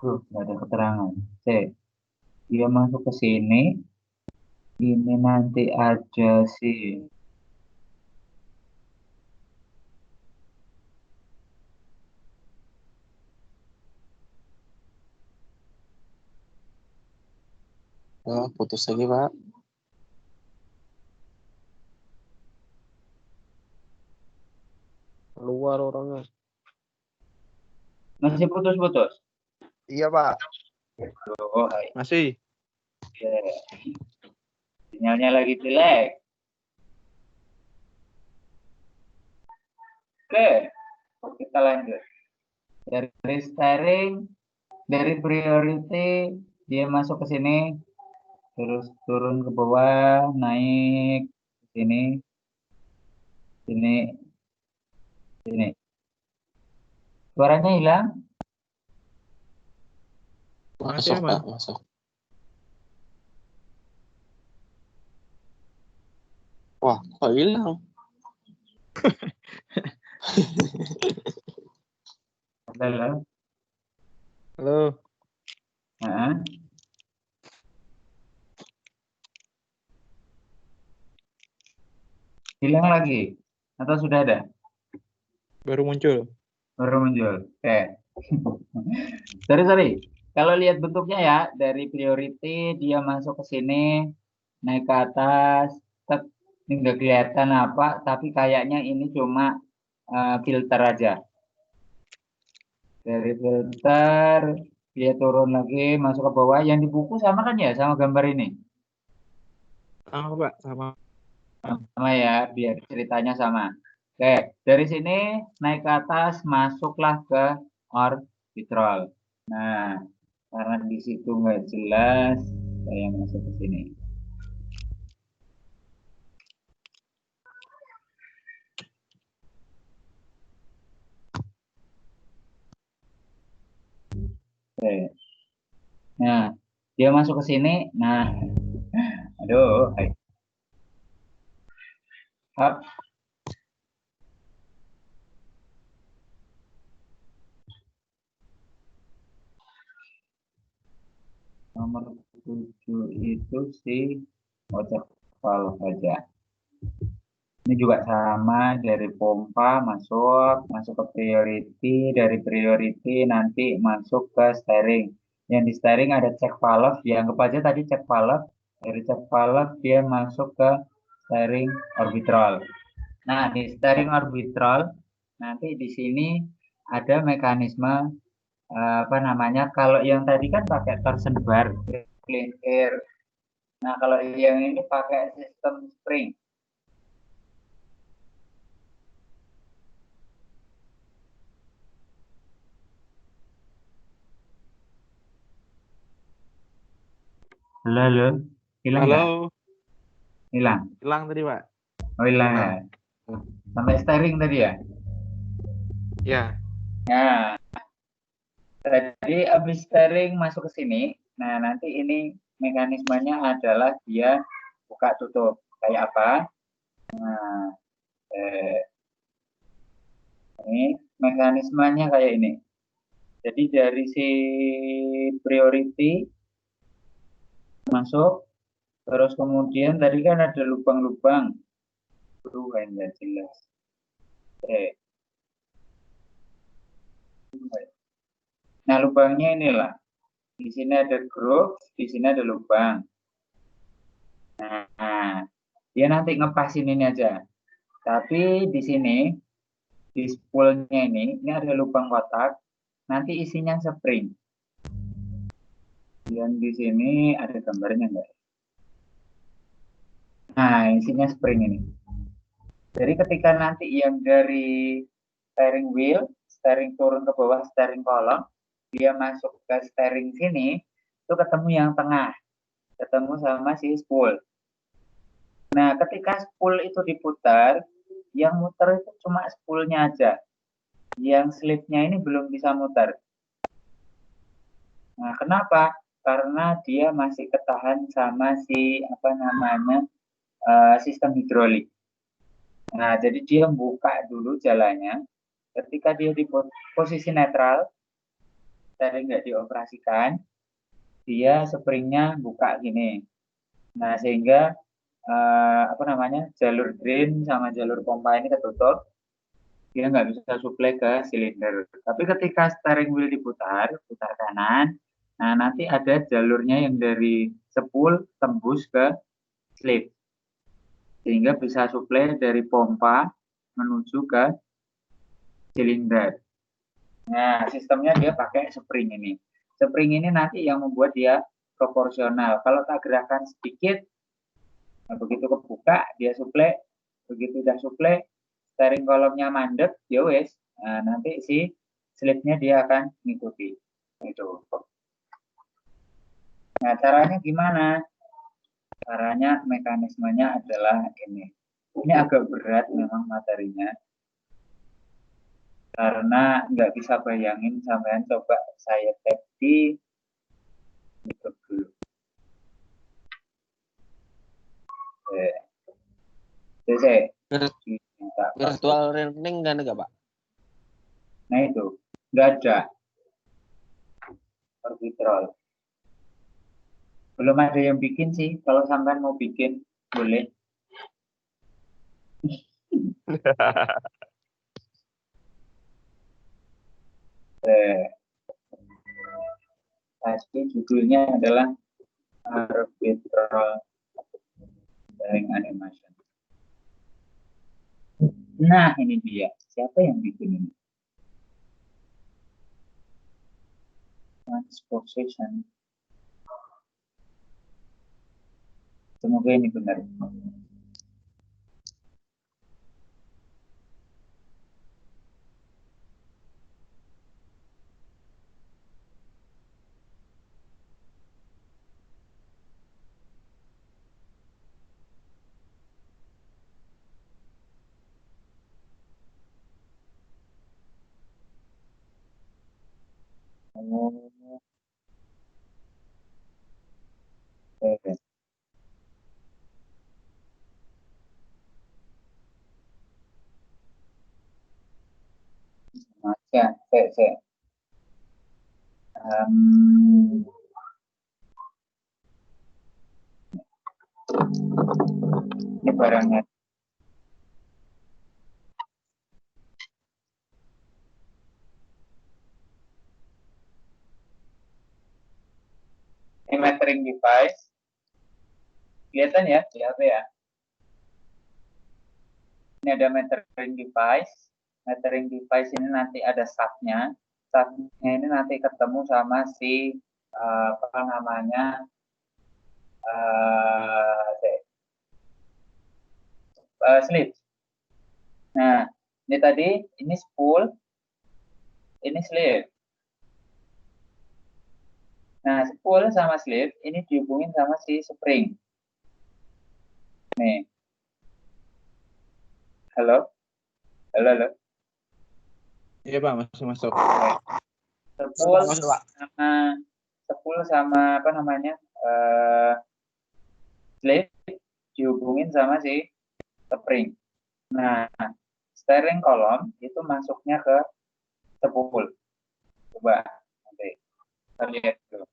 A: Nggak ada keterangan. Dia masuk ke sini. Ini nanti ada sih.
F: Oh, putus lagi, Pak.
I: Keluar orangnya.
A: Masih putus-putus.
F: Iya, Pak.
A: Oh,
C: Masih.
A: sinyalnya lagi jelek. Oke, kita lanjut. Dari steering, dari priority, dia masuk ke sini, terus turun ke bawah, naik ke sini, sini. Suaranya hilang?
C: Masih,
F: Masuk, Pak. Masuk. Wah, kok hilang?
C: Halo.
A: Hilang lagi? Atau sudah ada?
C: Baru muncul.
A: Baru muncul. Oke. Sorry. Kalau lihat bentuknya ya, dari priority dia masuk ke sini, naik ke atas, ini nggak kelihatan apa, tapi kayaknya ini cuma filter aja. Dari filter, dia turun lagi, masuk ke bawah. Yang di buku sama kan ya, sama gambar ini?
C: Sama Pak, sama.
A: Sama ya, biar ceritanya sama. Oke, dari sini naik ke atas, masuklah ke orbitrol. Nah, karena di situ nggak jelas, saya masuk ke sini. Oke. Nah, dia masuk ke sini. Nah, aduh, hai. Up. Nomor 7 itu si waterfall saja. Ini juga sama, dari pompa masuk ke priority, dari priority nanti masuk ke steering. Yang di steering ada check valve, dianggap aja tadi check valve. Dari check valve dia masuk ke steering orbitrol. Nah, di steering orbitrol nanti di sini ada mekanisme apa namanya? Kalau yang tadi kan pakai torsion bar, clean air. Nah, kalau yang ini pakai sistem spring. Halo, hilang nggak?
C: Halo.
A: Hilang.
C: Hilang tadi, Pak.
A: Oh, hilang ya. Sampai steering tadi ya?
C: Ya.
A: Nah, tadi habis steering masuk ke sini. Nah, nanti ini mekanismenya adalah dia buka tutup. Kayak apa? Nah, ini mekanismenya kayak ini. Jadi dari si priority masuk, terus kemudian tadi kan ada lubang-lubang. Enggak jelas. Nah, lubangnya inilah. Di sini ada groove, di sini ada lubang. Nah, dia nanti ngepasin ini aja. Tapi di sini, di spoolnya ini ada lubang kotak. Nanti isinya spring. Dan di sini ada gambarnya enggak? Nah, isinya spring ini. Jadi ketika nanti yang dari steering wheel, steering turun ke bawah, steering column, dia masuk ke steering sini, itu ketemu yang tengah. Ketemu sama si spool. Nah, ketika spool itu diputar, yang muter itu cuma spoolnya aja. Yang slipnya ini belum bisa muter. Nah, kenapa? Karena dia masih ketahan sama si sistem hidrolik. Nah, jadi dia buka dulu jalannya. Ketika dia di posisi netral, tadi nggak dioperasikan, dia springnya buka gini. Nah, sehingga jalur drain sama jalur pompa ini ketutup, dia nggak bisa suplai ke silinder. Tapi ketika steering wheel diputar, putar kanan, nah nanti ada jalurnya yang dari spool tembus ke slip, sehingga bisa suplai dari pompa menuju ke silinder. Nah, sistemnya dia pakai spring ini. Spring ini nanti yang membuat dia proporsional. Kalau tak gerakan sedikit, nah, begitu kebuka dia suplai, begitu udah suplai, steering kolomnya mandek, ya wes, nah, nanti si slipnya dia akan mengikuti. Itu. Nah, caranya gimana? Caranya mekanismenya adalah ini. Ini agak berat memang materinya, karena nggak bisa bayangin, sampean coba saya tap di YouTube dulu.
H: Virtual learning kan enggak, Pak?
A: Nah itu, nggak ada orbitrol. Belum ada yang bikin sih. Kalau sampean mau bikin, boleh. Tadi judulnya adalah arbitral daring animation. Nah, ini dia. Siapa yang bikin ini? Transposition. Semoga ini benar. Oke. Maka, ini barangnya. Ini metering device. Kelihatan ya, di HP ya. Ini ada metering device. Metering device ini nanti ada sub-nya. Sub-nya ini nanti ketemu sama si apa namanya slip. Nah, ini tadi ini spool, ini slip. Nah, spool sama slip ini dihubungin sama si spring. Nih. Halo? Halo?
C: Iya Pak, masih masuk.
A: Spool sama apa namanya slip dihubungin sama si spring. Nah, steering column itu masuknya ke spool. Coba nanti kita lihat dulu.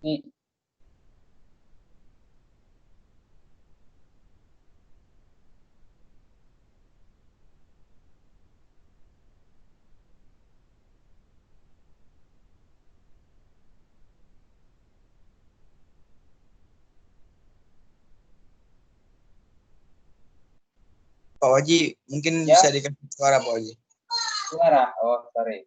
A: Ini
B: Pak Waji, mungkin
A: Ya.
B: bisa dikasih suara Pak Waji.
A: suara. Oh, sorry.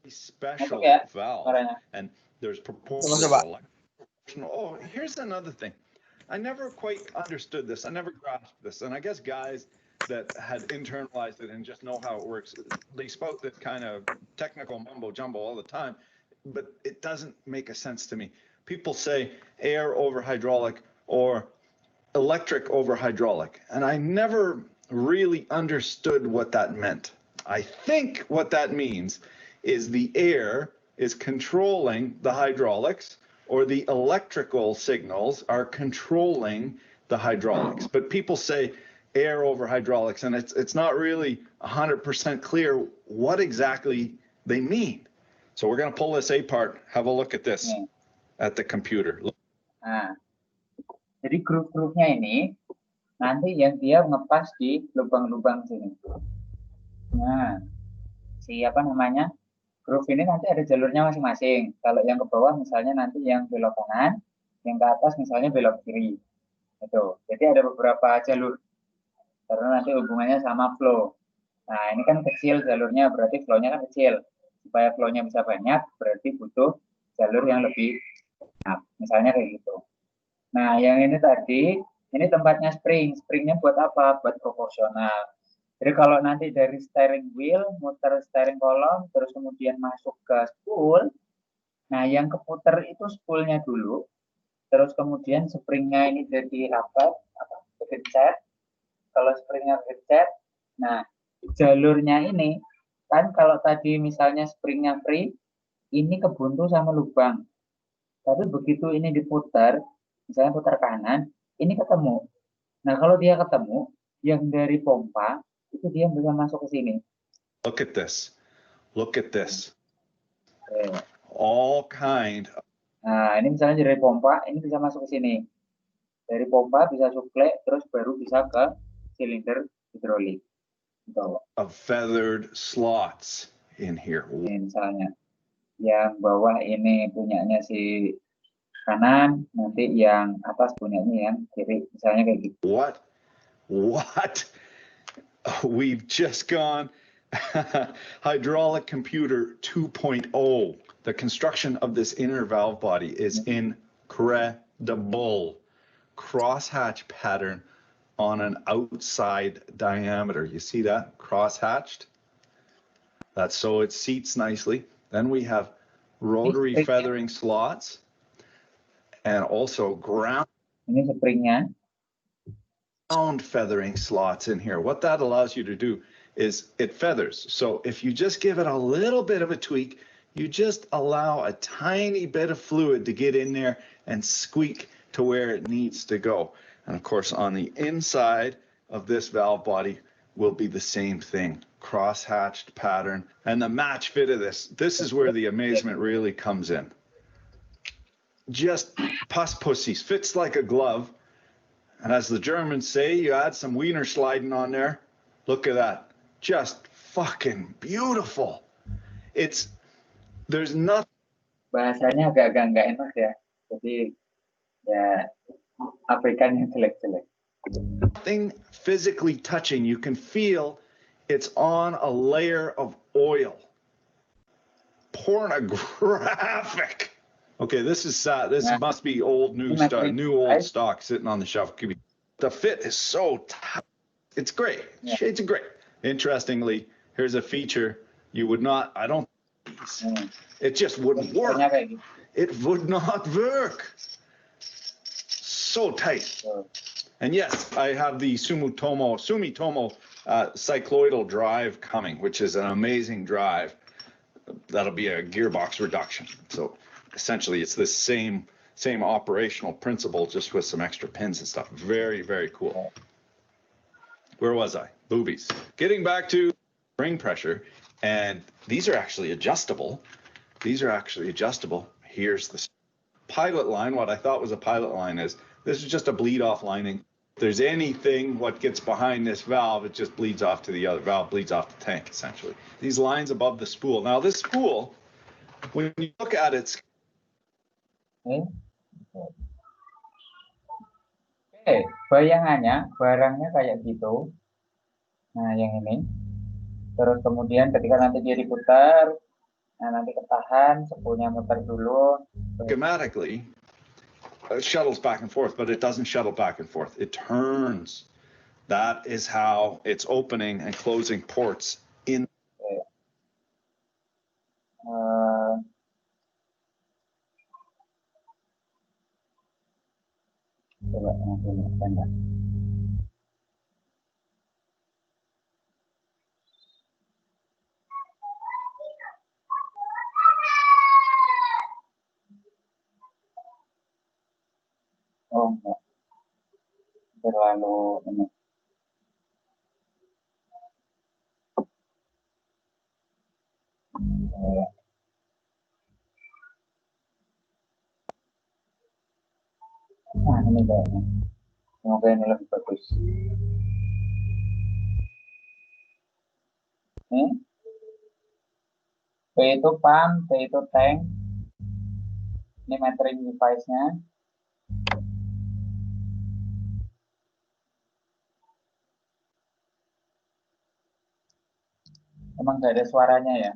J: Special
A: Masuk ya
J: valve,
A: suaranya.
J: and there's
B: Masuk,
J: proposals.
B: Pak.
J: Oh, here's another thing. I never quite understood this. I never grasped this, and I guess guys that had internalized it and just know how it works, they spoke this kind of technical mumbo jumbo all the time, but it doesn't make a sense to me. People say air over hydraulic or electric over hydraulic, and I never really understood what that meant. I think what that means is the air is controlling the hydraulics, or the electrical signals are controlling the hydraulics. But people say air over hydraulics, and it's not really 100% clear what exactly they mean. So we're going to pull this apart, have a look at this at the computer.
A: Nah, jadi grup-grupnya ini nanti yang dia ngepas di lubang-lubang sini. Nah, si apa namanya grup ini nanti ada jalurnya masing-masing. Kalau yang ke bawah misalnya nanti yang belok kanan, yang ke atas misalnya belok kiri. Itu. Jadi ada beberapa jalur karena nanti hubungannya sama flow. Nah, ini kan kecil jalurnya, berarti flow-nya kan kecil. Supaya flow-nya bisa banyak, berarti butuh jalur yang lebih banyak. Misalnya kayak gitu. Nah, yang ini tadi, ini tempatnya spring. Springnya buat apa? Buat proporsional. Jadi kalau nanti dari steering wheel, muter steering column, terus kemudian masuk ke spool, nah yang keputer itu spoolnya dulu, terus kemudian springnya ini jadi kegecet. Kalau springnya kegecet, nah jalurnya ini, kan kalau tadi misalnya springnya free, ini kebuntu sama lubang. Tapi begitu ini diputar, misalnya putar kanan, ini ketemu. Nah kalau dia ketemu, yang dari pompa, itu dia bisa masuk ke sini.
J: Look at this. Look at this.
A: Oke.
J: All kind.
A: Nah ini misalnya dari pompa, ini bisa masuk ke sini. Dari pompa bisa suplai, terus baru bisa ke silinder hidrolik. Gitu.
J: Of feathered slots in here.
A: Ini misalnya, yang bawah ini punyanya si kanan, nanti yang atas punyanya yang kiri, misalnya kayak gitu.
J: What? We've just gone hydraulic computer 2.0. The construction of this inner valve body is incredible. Crosshatch pattern on an outside diameter. You see that? Crosshatched. That's so it seats nicely. Then we have rotary feathering slots and also ground
A: Ini springnya.
J: feathering slots in here. What that allows you to do is it feathers. So if you just give it a little bit of a tweak, you just allow a tiny bit of fluid to get in there and squeak to where it needs to go. And of course, on the inside of this valve body will be the same thing, cross-hatched pattern. And the match fit of this is where the amazement really comes in. Just pus pussies, fits like a glove. And as the Germans say, you add some wiener sliding on there. Look at that. Just fucking beautiful. There's nothing.
A: Bahasanya agak-agak nggak enak ya. Jadi ya Afrikan yang jelek-jelek.
J: Nothing physically touching. You can feel it's on a layer of oil. Pornographic. Okay, this is sad. This must be old new stock sitting on the shelf. The fit is so tight. It's great. Shades of gray. Interestingly, here's a feature you would not. It just wouldn't work. It would not work. So tight. And yes, I have the Sumitomo cycloidal drive coming, which is an amazing drive. That'll be a gearbox reduction. So essentially, it's the same operational principle, just with some extra pins and stuff. Very, very cool. Where was I? Boobies. Getting back to spring pressure, and these are actually adjustable. Here's the pilot line. What I thought was a pilot line is this is just a bleed off lining. If there's anything what gets behind this valve, it just bleeds off to the other valve, bleeds off the tank essentially. These lines above the spool. Now this spool, when you look at it,
A: Bayangannya barangnya kayak gitu. Nah yang ini. Terus kemudian ketika nanti dia diputar, nah nanti ketahan, spoolnya muter dulu.
J: schematically, it shuttles back and forth, but it doesn't shuttle back and forth. It turns. That is how it's opening and closing ports in.
A: Coba bentar. Oh enggak. Terlalu ini. Nah ini kayaknya. Semoga ini lebih bagus. P itu pump, T itu tank. Ini metering device-nya. Emang nggak ada suaranya ya?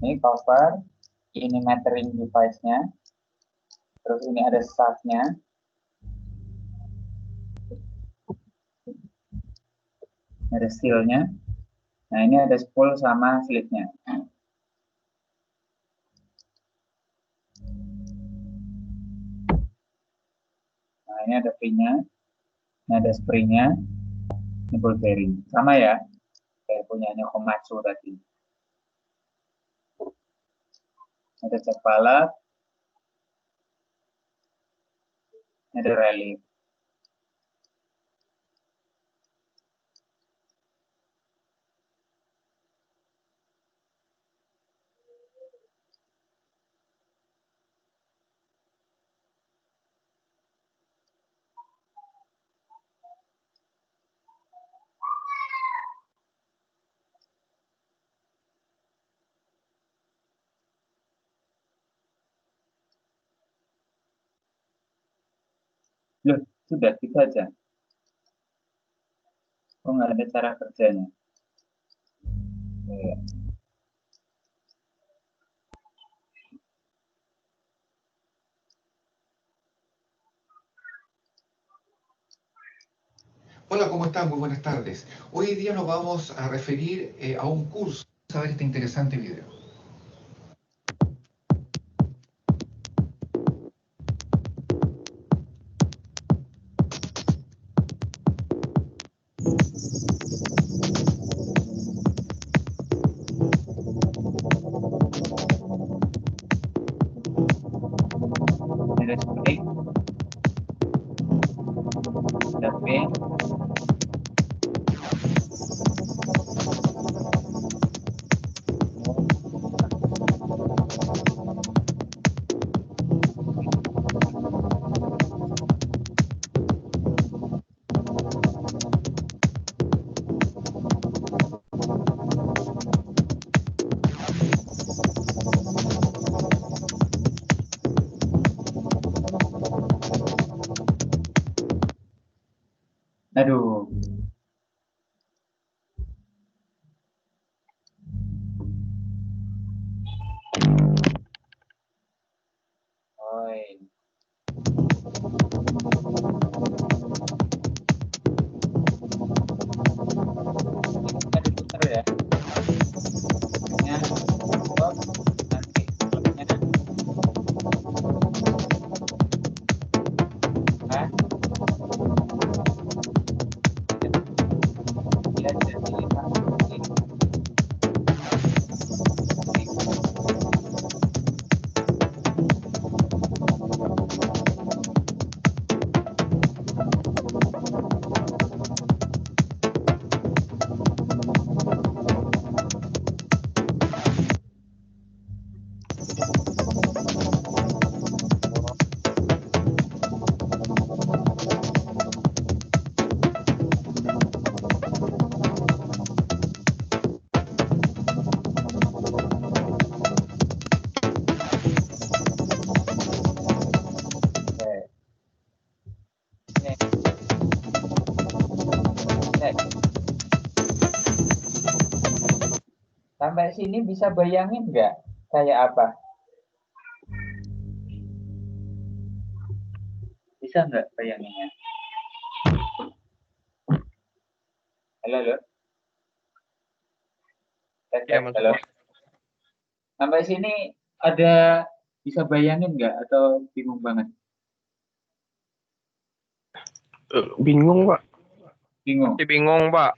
A: Ini cover, ini metering device-nya. Terus ini ada shaftnya. Ada sealnya. Nah, ini ada spool sama slipnya. Nah, ini ada pin-nya. Ini ada spring-nya. Ini ball bearing. Sama ya. Kayak punyanya Komatsu tadi. Ada cek balap. Ada relief. Loh, sudah gitu aja. Oh, nggak ada cara kerjanya. Iya.
K: Hola, ¿cómo están? Muy buenas tardes. Hoy día nos vamos a referir a un curso. Vamos a ver este interesante video.
A: Ada spring. Ada pin. Aduh. Oi. Ini diputar ya. Ini stop. Nanti klubnya. Hah? Dia jadi lipat. Sampai sini bisa bayangin nggak kayak apa? Bisa nggak bayanginnya? Halo, halo.
B: Ya, Mas.
A: Halo. Sampai sini ada bisa bayangin nggak atau bingung banget?
I: Bingung, Pak.
A: Bingung.
B: Masih bingung, Pak.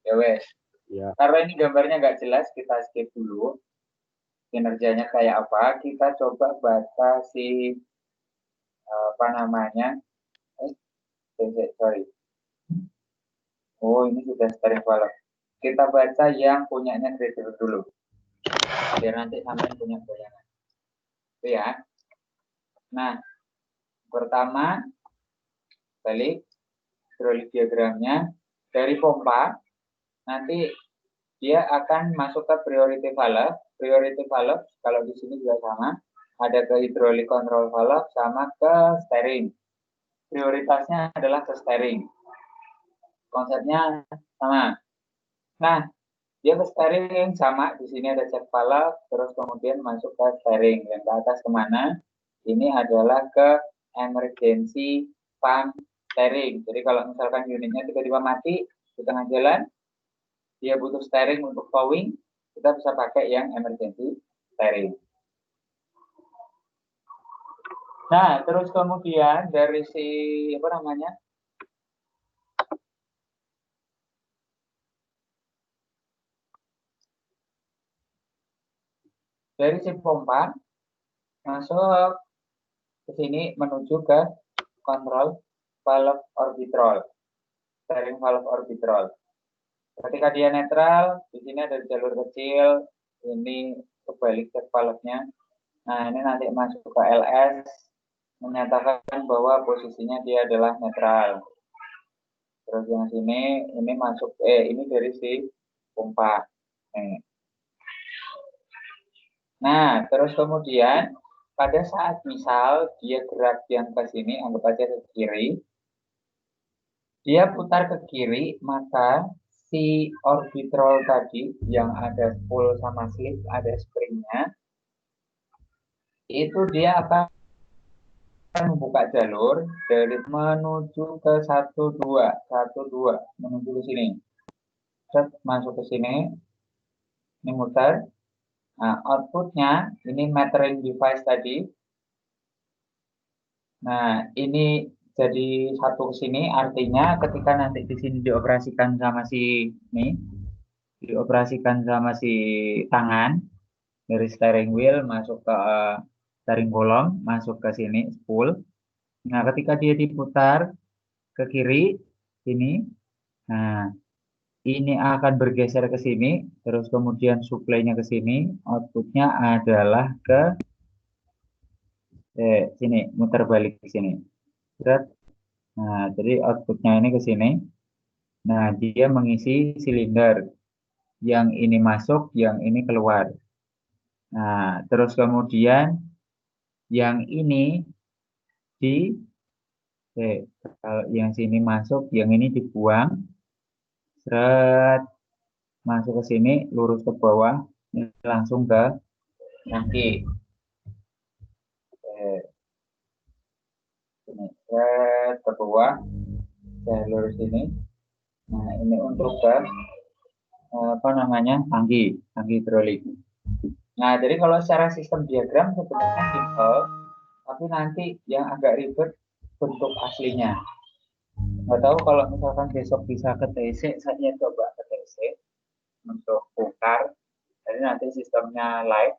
A: Ya wes.
I: Ya.
A: Karena ini gambarnya nggak jelas, kita skip dulu. Kinerjanya kayak apa? Kita coba baca si apa namanya? Sorry. Oh, ini sudah steering valve. Kita baca yang punyanya Grader dulu. Biar nanti sampai punya bayangan. Itu ya. Nah, pertama balik hidrolik diagramnya dari pompa. Nanti dia akan masuk ke priority valve. Priority valve kalau di sini juga sama. Ada ke hydraulic control valve sama ke steering. Prioritasnya adalah ke steering. Konsepnya sama. Nah, dia ke steering sama. Di sini ada check valve, terus kemudian masuk ke steering. Yang ke atas kemana? ini adalah ke emergency pump steering. Jadi kalau misalkan unitnya tiba-tiba mati di tengah jalan, dia butuh steering untuk towing, kita bisa pakai yang emergency steering. Nah, terus kemudian dari si apa namanya? Dari si pompa masuk ke sini menuju ke kontrol valve orbitrol, steering valve orbitrol. Ketika dia netral, di sini ada jalur kecil, ini kebalik ke valve-nya. Nah, ini nanti masuk ke LS, menyatakan bahwa posisinya dia adalah netral. Terus yang sini, ini masuk, ini dari si pompa. Nah, terus kemudian pada saat misal dia gerak yang ke sini, anggap aja ke kiri, dia putar ke kiri, maka si orbitrol tadi yang ada spool sama slip, ada springnya, itu dia akan membuka jalur dari menuju ke 12, menuju ke sini. Masuk ke sini, ini muter. Nah, outputnya ini metering device tadi. Nah, ini jadi satu ke sini, artinya ketika nanti di sini dioperasikan sama si ini, dioperasikan sama si tangan dari steering wheel masuk ke steering column, masuk ke sini spool. Nah, ketika dia diputar ke kiri sini, nah ini akan bergeser ke sini, terus kemudian suplainya ke sini, outputnya adalah ke sini, muter balik ke sini. Nah, jadi outputnya ini ke sini. Nah, dia mengisi silinder. Yang ini masuk, yang ini keluar. Nah, terus kemudian yang ini yang sini masuk, yang ini dibuang. Seret, masuk ke sini, lurus ke bawah, ini langsung ke tangki. Ini seret ke bawah, saya lurus ini. Nah, ini untuk ke apa namanya, tangki hidrolik. Nah, jadi kalau secara sistem diagram sebenarnya simple, tapi nanti yang agak ribet bentuk aslinya. Nggak tahu kalau misalkan besok bisa ke TC, saya coba ke TC untuk bongkar. Jadi nanti sistemnya live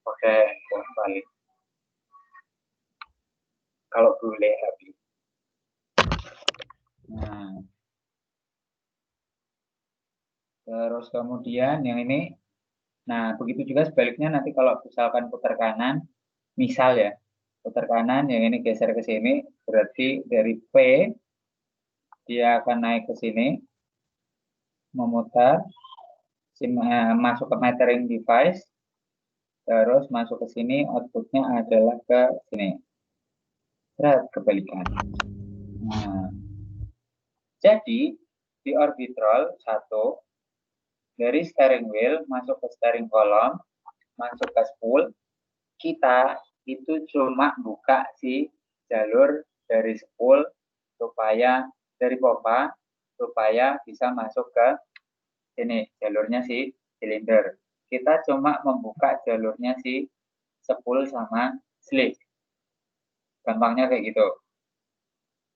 A: pakai balik. Kalau boleh habis. Nah, terus kemudian yang ini, nah begitu juga sebaliknya nanti kalau misalkan putar kanan, misal ya, putar kanan yang ini geser ke sini, berarti dari P dia akan naik ke sini, memutar, masuk ke metering device, terus masuk ke sini, outputnya adalah ke sini. Kebalikan. Nah, jadi di orbitrol 1 dari steering wheel masuk ke steering column, masuk ke spool, kita itu cuma buka si jalur dari spool supaya dari pompa supaya bisa masuk ke sini jalurnya si silinder. Kita cuma membuka jalurnya si spool sama slip. Gampangnya kayak gitu.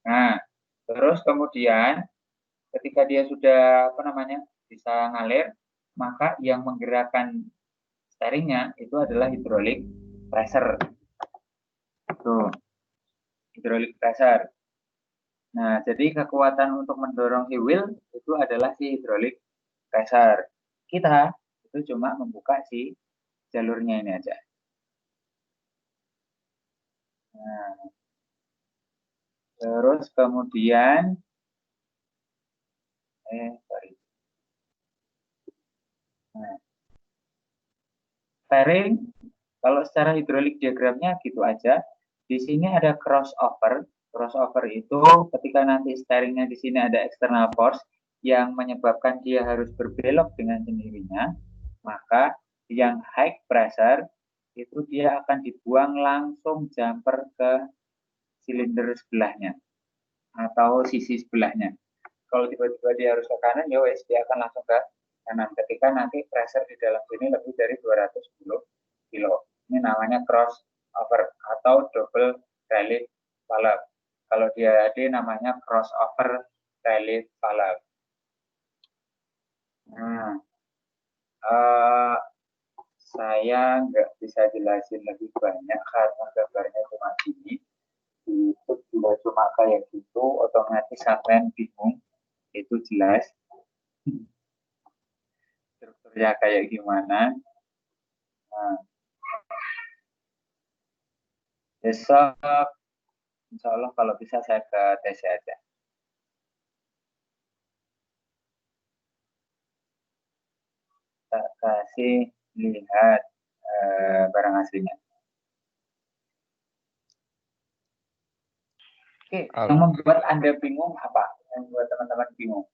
A: Nah, terus kemudian ketika dia sudah apa namanya bisa ngalir, maka yang menggerakkan steeringnya itu adalah hydraulic pressure. Tuh, hydraulic pressure. Nah, jadi kekuatan untuk mendorong si wheel itu adalah si hydraulic pressure. Kita itu cuma membuka si jalurnya ini aja. Nah, terus kemudian nah, steering kalau secara hidrolik diagramnya gitu aja. Di sini ada crossover. Crossover itu ketika nanti steeringnya di sini ada external force yang menyebabkan dia harus berbelok dengan sendirinya, maka yang high pressure itu dia akan dibuang langsung jumper ke silinder sebelahnya atau sisi sebelahnya. Kalau tiba-tiba dia harus ke kanan, ya wes dia akan langsung ke kanan. Ketika nanti pressure di dalam sini lebih dari 210 kilo. Ini namanya cross over atau double relief valve. Kalau di AD namanya crossover relief valve. Nah, saya nggak bisa jelasin lebih banyak karena gambarnya cuma gini. Di YouTube juga cuma kayak gitu, otomatis sampean bingung. Itu jelas. Strukturnya kayak gimana. Nah, besok insya Allah kalau bisa saya ke TC aja. Tak kasih lihat barang aslinya. Oke, yang membuat Anda bingung apa? Yang membuat teman-teman bingung?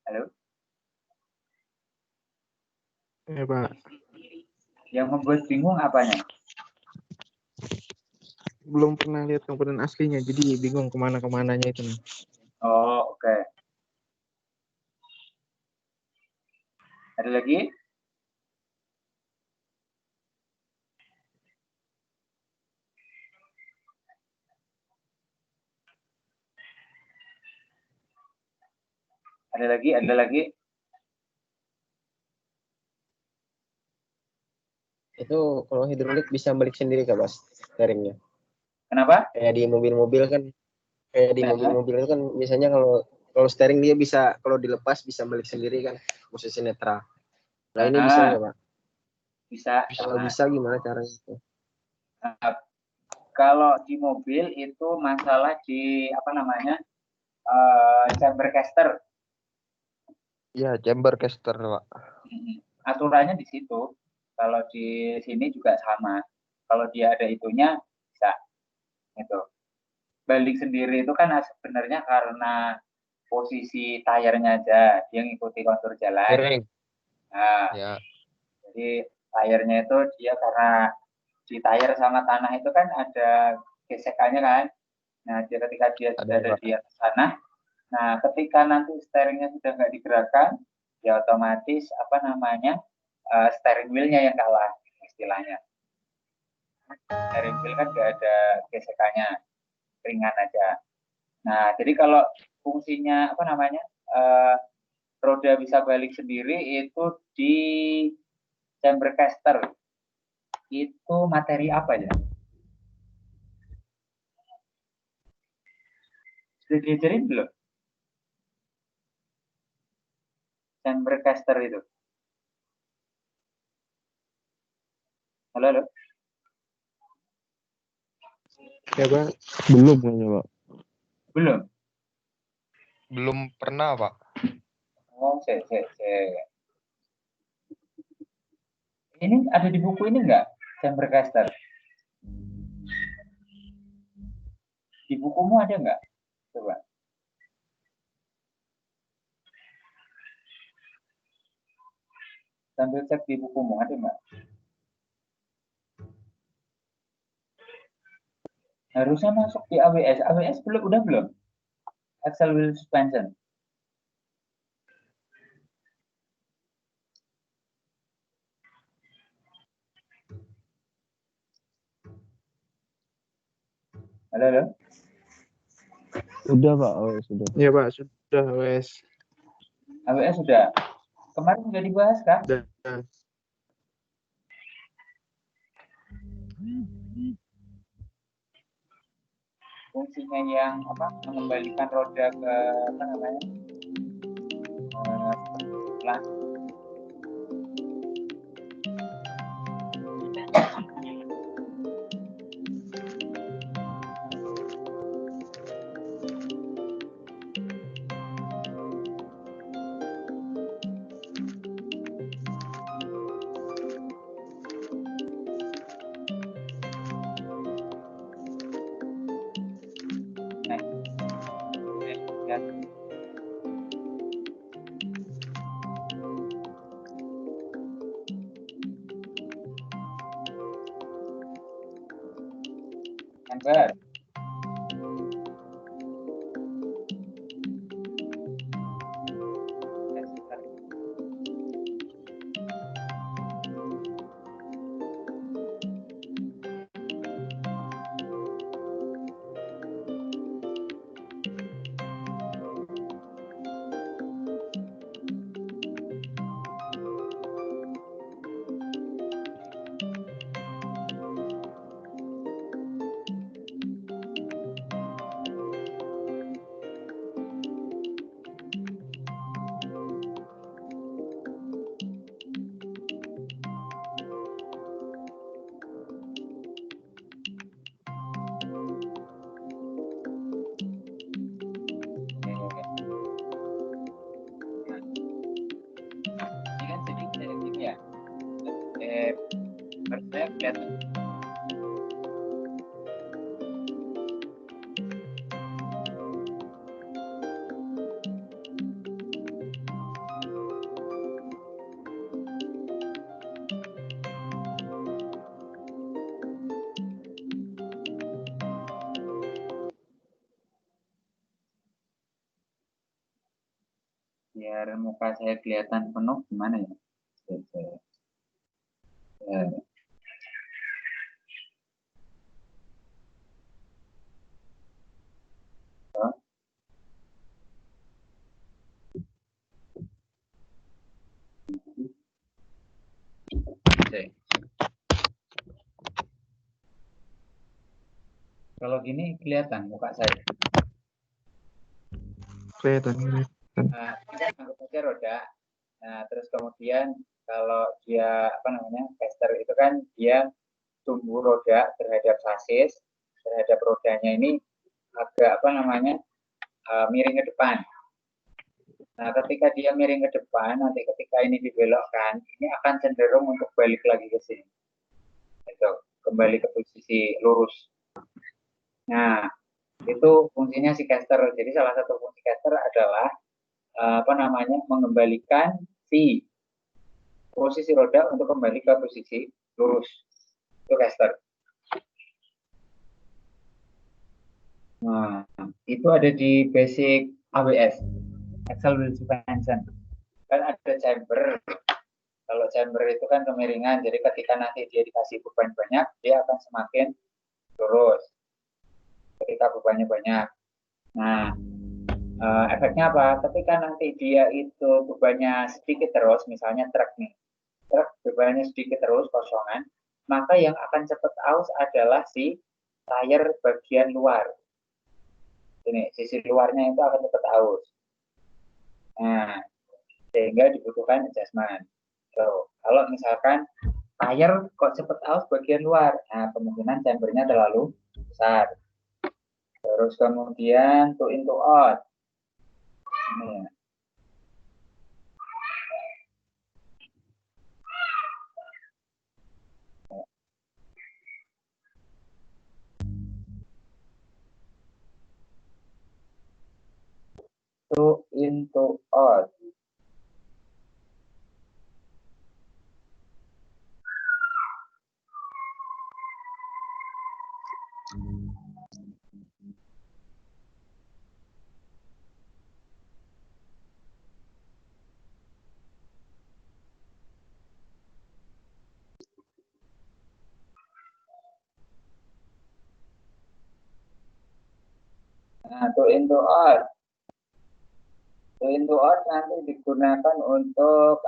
A: Halo?
C: Ya, Pak.
A: Yang membuat bingung apanya?
C: Belum pernah lihat komponen aslinya, jadi bingung kemana-kemananya itu.
A: Oh, oke. Ada lagi? Ada lagi? Ada lagi?
H: Itu kalau hidrolik bisa balik sendiri kah, Bos? Steeringnya.
A: Kenapa?
H: Kayak di mobil-mobil kan, itu kan biasanya kalau steering dia bisa, kalau dilepas bisa balik sendiri kan, posisi netral. Nah, ini bisa nggak, Pak?
A: Bisa.
H: Kalau bisa gimana caranya itu?
A: Nah, kalau di mobil itu masalah di apa namanya chamber caster.
B: Ya, chamber caster, Pak.
A: Aturannya di situ. Kalau di sini juga sama. Kalau dia ada itunya bisa. Itu. Balik sendiri itu kan sebenarnya karena posisi tayarnya aja, dia ngikuti kontur jalan.
B: Miring.
A: Nah,
B: Ya.
A: jadi tayarnya itu dia karena di tayar sama tanah itu kan ada gesekannya kan. Nah, ketika dia sudah ada di atas tanah, nah ketika nanti steeringnya sudah nggak digerakkan, ya otomatis apa namanya steering wheel-nya yang kalah istilahnya. Steering wheel kan nggak ada gesekannya, ringan aja. Nah, jadi kalau fungsinya apa namanya roda bisa balik sendiri itu di chamber caster. Itu materi apa ya? Sudah diajarin belum? Chamber caster itu. Halo, halo.
C: Ya, Pak.
B: Belum kayaknya, Pak.
A: Belum.
B: Belum pernah, Pak.
A: Oh, Ini ada di buku ini enggak? Chamber caster. Di bukumu ada enggak? Coba. Sambil cek di bukumu ada enggak? Harusnya masuk di AWS. AWS udah belum? Axle wheel suspension. Halo, halo.
B: Sudah, Pak. Oh, sudah.
C: Ya, Pak, sudah, wes.
A: AWS sudah. Kemarin sudah dibahas kan?
C: Sudah.
A: Fungsinya yang apa? Mengembalikan roda ke apa namanya? Setelah chamber. Ini kan jadi ini ya. Harusnya kelihatan. Biar muka saya kelihatan penuh gimana ya? Ya. Oke. Kalau gini kelihatan muka saya.
C: Kelihatan.
A: Nah, ini anggap saja roda. Nah, terus kemudian kalau dia caster itu kan dia tumbuh roda terhadap sasis, terhadap rodanya ini agak miring ke depan. Nah, ketika dia miring ke depan, nanti ketika ini dibelokkan, ini akan cenderung untuk balik lagi ke sini. Itu kembali ke posisi lurus. Nah, itu fungsinya si caster. Jadi salah satu fungsi caster adalah mengembalikan si posisi roda untuk kembali ke posisi lurus. Itu caster. Nah, itu ada di basic AWS, Axle Wheel Suspension. Kan ada chamber. Kalau chamber itu kan kemiringan, jadi ketika nanti dia dikasih beban banyak, dia akan semakin lurus. Ketika bebannya banyak. Nah, efeknya apa? Ketika nanti dia itu bebannya sedikit terus, misalnya truk nih, truk bebannya sedikit terus kosongan, maka yang akan cepat aus adalah si tayar bagian luar. Ini sisi luarnya itu akan cepat aus. Nah, sehingga dibutuhkan adjustment. So, kalau misalkan tayar kok cepat aus bagian luar, nah kemungkinan chambernya terlalu besar. Terus kemudian to in to out. Ini. To in to out. Nah, to in to out. To in to out nanti digunakan untuk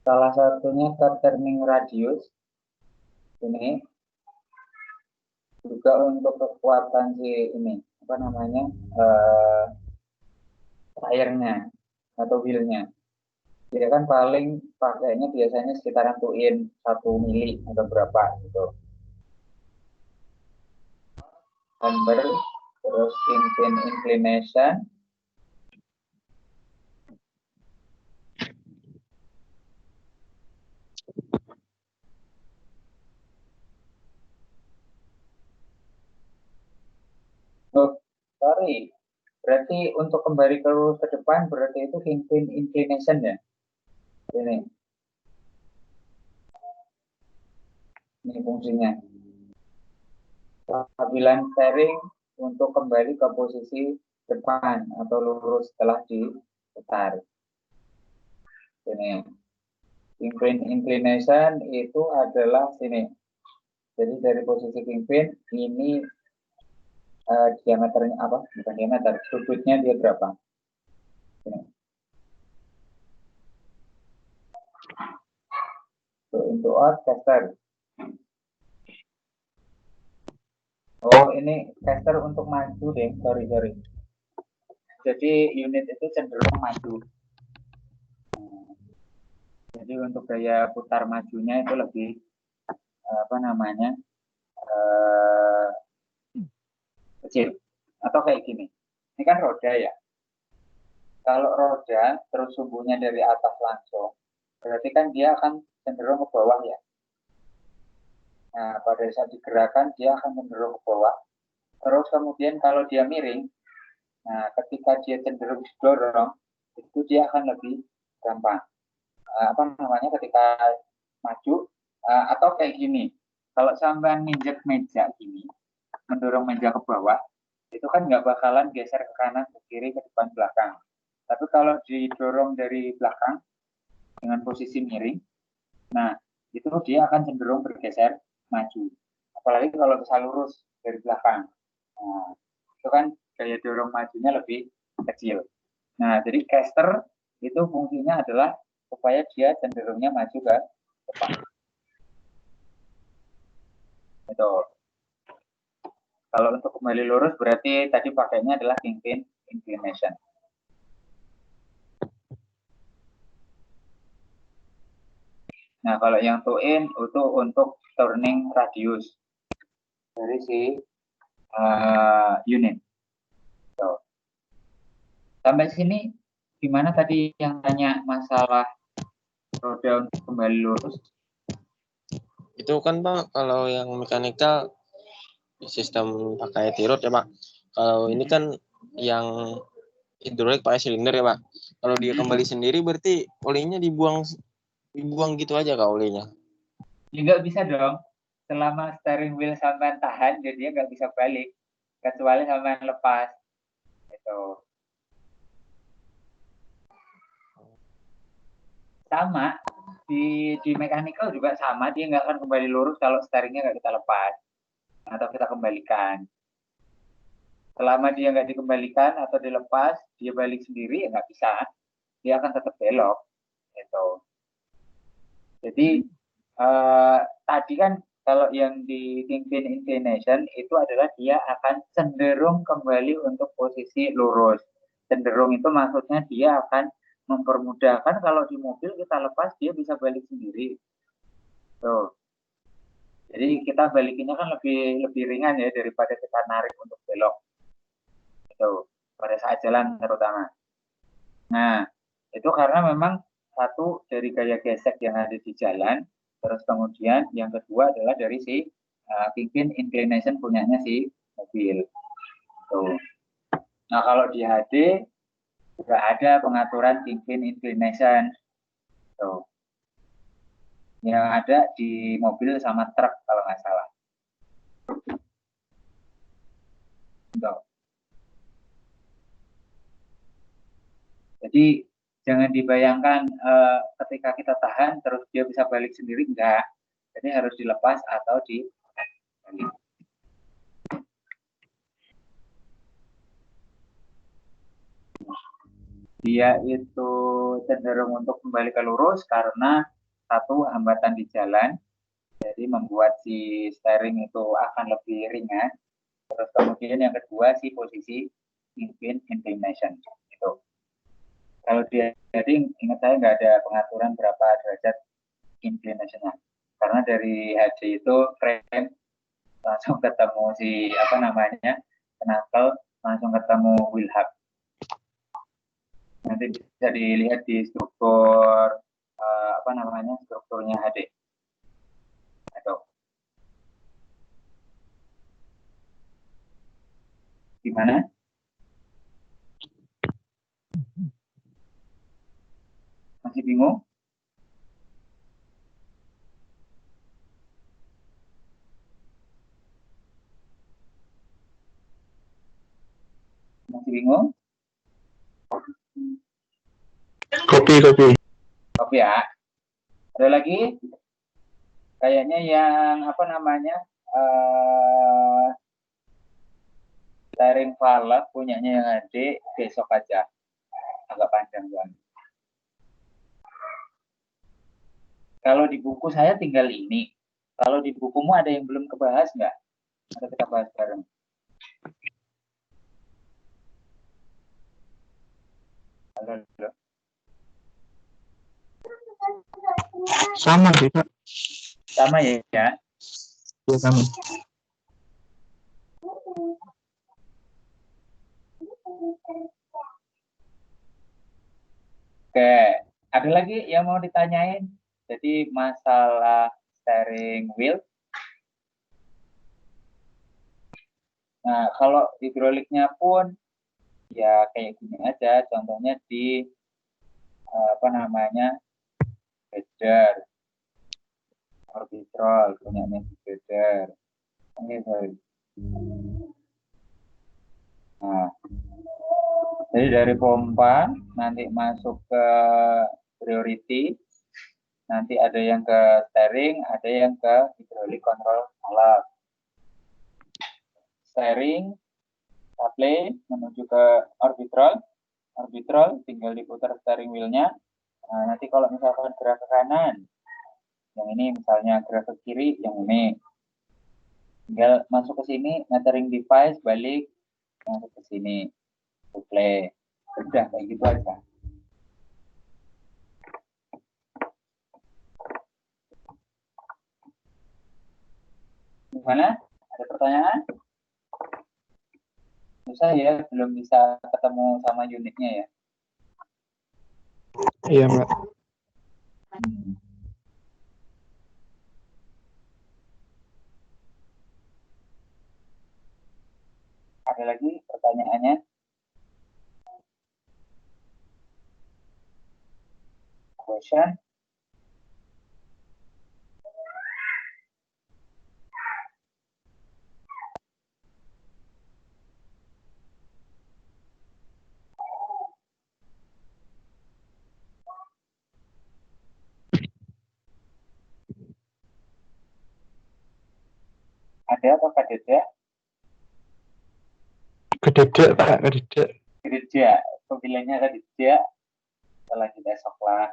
A: salah satunya ke turning radius ini, juga untuk kekuatan si ini tayarnya atau wheelnya. Jadi kan paling pakainya biasanya sekitaran tuin 1 mili atau berapa gitu. Chamber, terus inclination. Oh, sorry. Berarti untuk kembali ke depan berarti itu inclination ya. Ini fungsinya. Stabilan steering untuk kembali ke posisi depan atau lurus setelah diputar. Ini. Inclination itu adalah sini. Jadi dari posisi kingpin ini diameternya apa? Bukan diameter, sudutnya dia berapa? Ini. Untuk out caster. Oh, ini caster untuk maju deh, sorry. Jadi unit itu cenderung maju. Jadi untuk gaya putar majunya itu lebih kecil. Atau kayak gini. Ini kan roda ya. Kalau roda terus sumbunya dari atas langsung, berarti kan dia akan cenderung ke bawah ya. Nah, pada saat digerakkan dia akan cenderung ke bawah. Terus kemudian kalau dia miring, nah ketika dia cenderung didorong, itu dia akan lebih gampang. Ketika maju, atau kayak gini. Kalau sampai nginjek meja gini, mendorong meja ke bawah, itu kan nggak bakalan geser ke kanan, ke kiri, ke depan, belakang. Tapi kalau didorong dari belakang dengan posisi miring, nah itu dia akan cenderung bergeser maju. Apalagi kalau bisa lurus dari belakang. Nah, itu kan gaya dorong majunya lebih kecil. Nah, jadi caster itu fungsinya adalah supaya dia cenderungnya maju ke depan. Itu. Kalau untuk kembali lurus berarti tadi pakainya adalah kingpin inclination. Nah, kalau yang toe in itu untuk turning radius dari si unit. So. Sampai sini gimana tadi yang tanya masalah roda untuk kembali lurus?
B: Itu kan Pak, kalau yang mekanikal sistem pakai tirot ya Pak. Kalau ini kan yang hidrolik pakai silinder ya Pak. Kalau dia kembali sendiri berarti olinya dibuang gitu aja Kak olinya.
A: Ya nggak bisa dong. Selama steering wheel sampai tahan, jadi dia nggak bisa balik. Kecuali sampai lepas. Itu. Sama. Di mechanical juga sama. Dia nggak akan kembali lurus kalau steeringnya nggak kita lepas. Atau kita kembalikan. Selama dia nggak dikembalikan atau dilepas, dia balik sendiri, ya nggak bisa. Dia akan tetap belok. Gitu. Jadi, tadi kan kalau yang di kingpin inclination itu adalah dia akan cenderung kembali untuk posisi lurus. Cenderung itu maksudnya dia akan mempermudahkan kalau di mobil kita lepas dia bisa balik sendiri. Tuh. Jadi kita balikinnya kan lebih ringan ya daripada kita narik untuk belok. Itu pada saat jalan terutama. Nah, itu karena memang satu dari gaya gesek yang ada di jalan. Terus kemudian yang kedua adalah dari si kingpin inclination punyanya si mobil. Tuh. Nah kalau di HD juga ada pengaturan kingpin inclination. Tuh. Yang ada di mobil sama truk kalau nggak salah. Tuh. Jadi jangan dibayangkan ketika kita tahan terus dia bisa balik sendiri, enggak. Jadi harus dilepas atau dibalik. Dia itu cenderung untuk kembali ke lurus karena satu hambatan di jalan, jadi membuat si steering itu akan lebih ringan. Terus kemudian yang kedua si posisi kingpin inclination itu. Kalau dia jadi ingat saya nggak ada pengaturan berapa derajat inclination-nya. Karena dari HD itu frame langsung ketemu si knuckle, langsung ketemu wheel hub. Nanti bisa dilihat di struktur strukturnya HD. Atau gimana? Masih bingung? bingung?
I: Kopi.
A: Kopi ya. Ada lagi? Kayaknya yang apa namanya? Steering valve punyanya yang adik besok aja. Agak panjang banget. Kalau di buku saya tinggal ini. Kalau di bukumu ada yang belum kebahas nggak? Atau kita bahas bareng? Halo.
C: Sama sih, Pak.
A: Sama ya?
C: Ya, sama.
A: Oke, ada lagi yang mau ditanyain? Jadi masalah steering wheel. Nah, kalau hidroliknya pun ya kayak gini aja. Contohnya di apa namanya header, orbitrol, punyanya di header. Nah, jadi dari pompa nanti masuk ke priority, nanti ada yang ke steering, ada yang ke hydraulic control valve. Steering, supply menuju ke arbitral tinggal diputar steering wheelnya. Nah, nanti kalau misalkan gerak ke kanan, yang ini misalnya gerak ke kiri, yang ini tinggal masuk ke sini, metering device balik masuk ke sini, play. Udah kayak gitu aja. Gimana? Ada pertanyaan? Susah ya, belum bisa ketemu sama unitnya ya.
C: Iya, Mbak.
A: Ada lagi pertanyaannya? Question? Ada atau tidak?
C: Kededek, Pak, kededek.
A: Tidak, pemilihannya tidak. Setelah kita esok lah.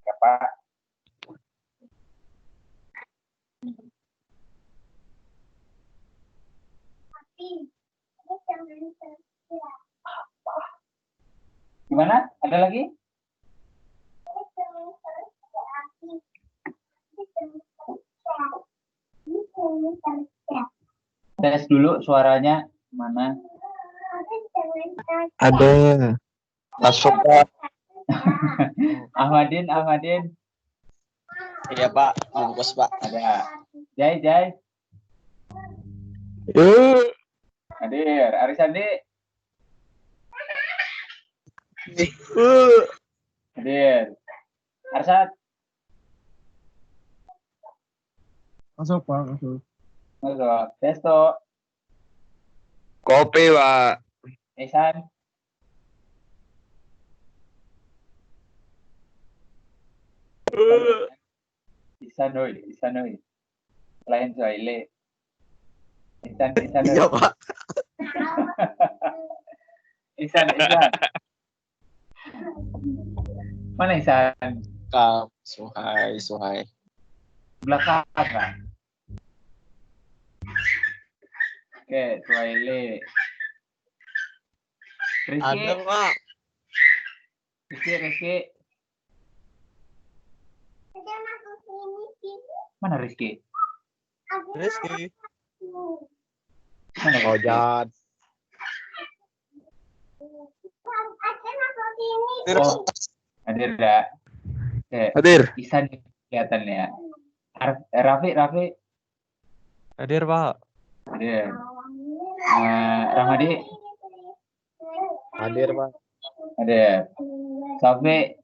A: Ya, Pak. Gimana? Ada lagi? Tes dulu suaranya mana?
C: Ada.
F: Masuk Pak.
A: Ahmadin.
B: Iya Pak, bungkus Pak.
A: Ada. Jai. Hadir. Arisandi. Hadir. Arsad.
C: Masuk, Pak, masuk.
A: Masuk. Desto.
I: Kopi, Pak.
A: Ihsan. Ihsan. Lain Zoile. Ihsan.
H: Iya, Pak.
A: Ihsan. Mana Ihsan?
B: Kak, Suhai.
A: Belakang. Oke, Zoile. Rizky.
B: Ada Pak.
A: Rizky. Mana Rizky? Mana Rizky?
F: Ojat.
A: Oh, hadir enggak?
C: Hadir.
A: Ihsan kelihatan ya. Rafi.
G: Hadir, Pak.
A: Hadir. Ramadi.
F: Hadir, Pak.
A: Hadir. Safi.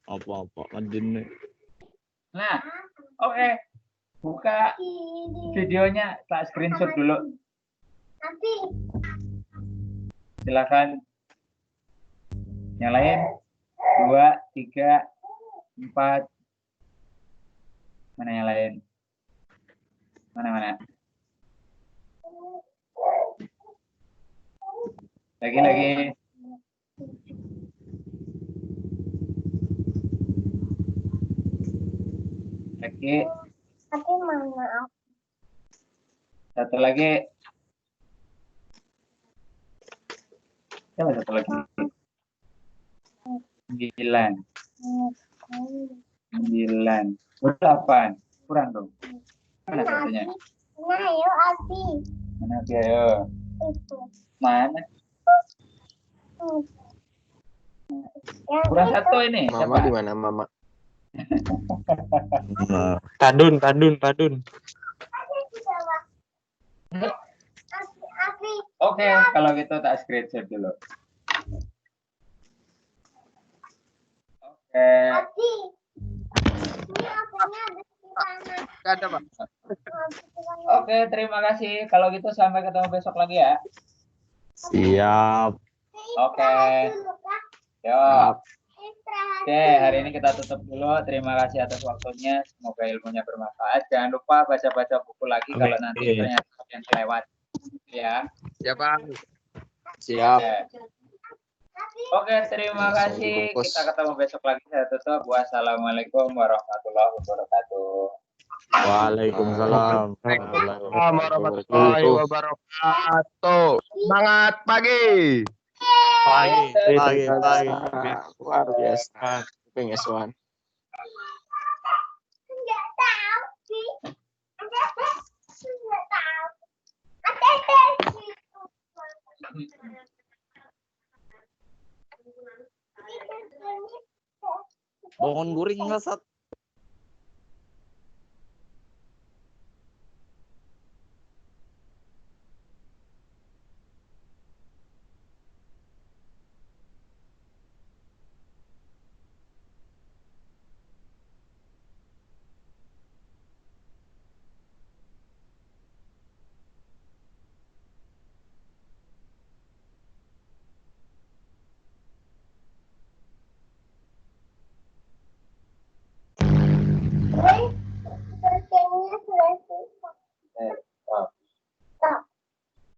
I: Apa-apa ngedin nih.
A: Nah, oke. Buka videonya, tak screenshot dulu.
E: Nanti.
A: Silakan. Nyalain. 2, 3, 4. Mana yang lain? Mana? Lagi. Lagi.
E: Tapi maaf.
A: Satu lagi. Coba satu lagi. 9. 8. Kurang dong. Mana satunya?
E: Nah, yuk Abi.
A: Mana dia? Ayo.
E: Itu.
A: Mana?
E: Yang
A: Kurang
E: itu.
A: satu ini.
H: Mama
A: Siapa?
H: di mana Mama?
C: Tadun.
E: Abi.
A: Oke, kalau gitu tak screenshot dulu. Oke.
E: Abi. Ini apanya ada di sana.
H: Nggak ada Pak.
A: Oke, terima kasih. Kalau gitu sampai ketemu besok lagi ya.
I: Siap.
A: Oke. Yo. Oke, hari ini kita tutup dulu. Terima kasih atas waktunya. Semoga ilmunya bermanfaat. Jangan lupa baca-baca buku lagi
C: Oke.
A: kalau nanti ternyata yang kelewat. Ya.
H: Siap Pak. Siap.
A: Oke, terima
H: Langsung
A: kasih.
H: dibungkus.
A: Kita ketemu besok lagi. Saya tutup. Wassalamualaikum warahmatullahi wabarakatuh.
I: Waalaikumsalam.
H: Warahmatullahi wabarakatuh. Semangat pagi.
C: Pagi.
H: Luar biasa. Pengesuan.
E: Enggak tahu sih. Enggak tahu. Ada
I: Bangun guring nggak, Sat?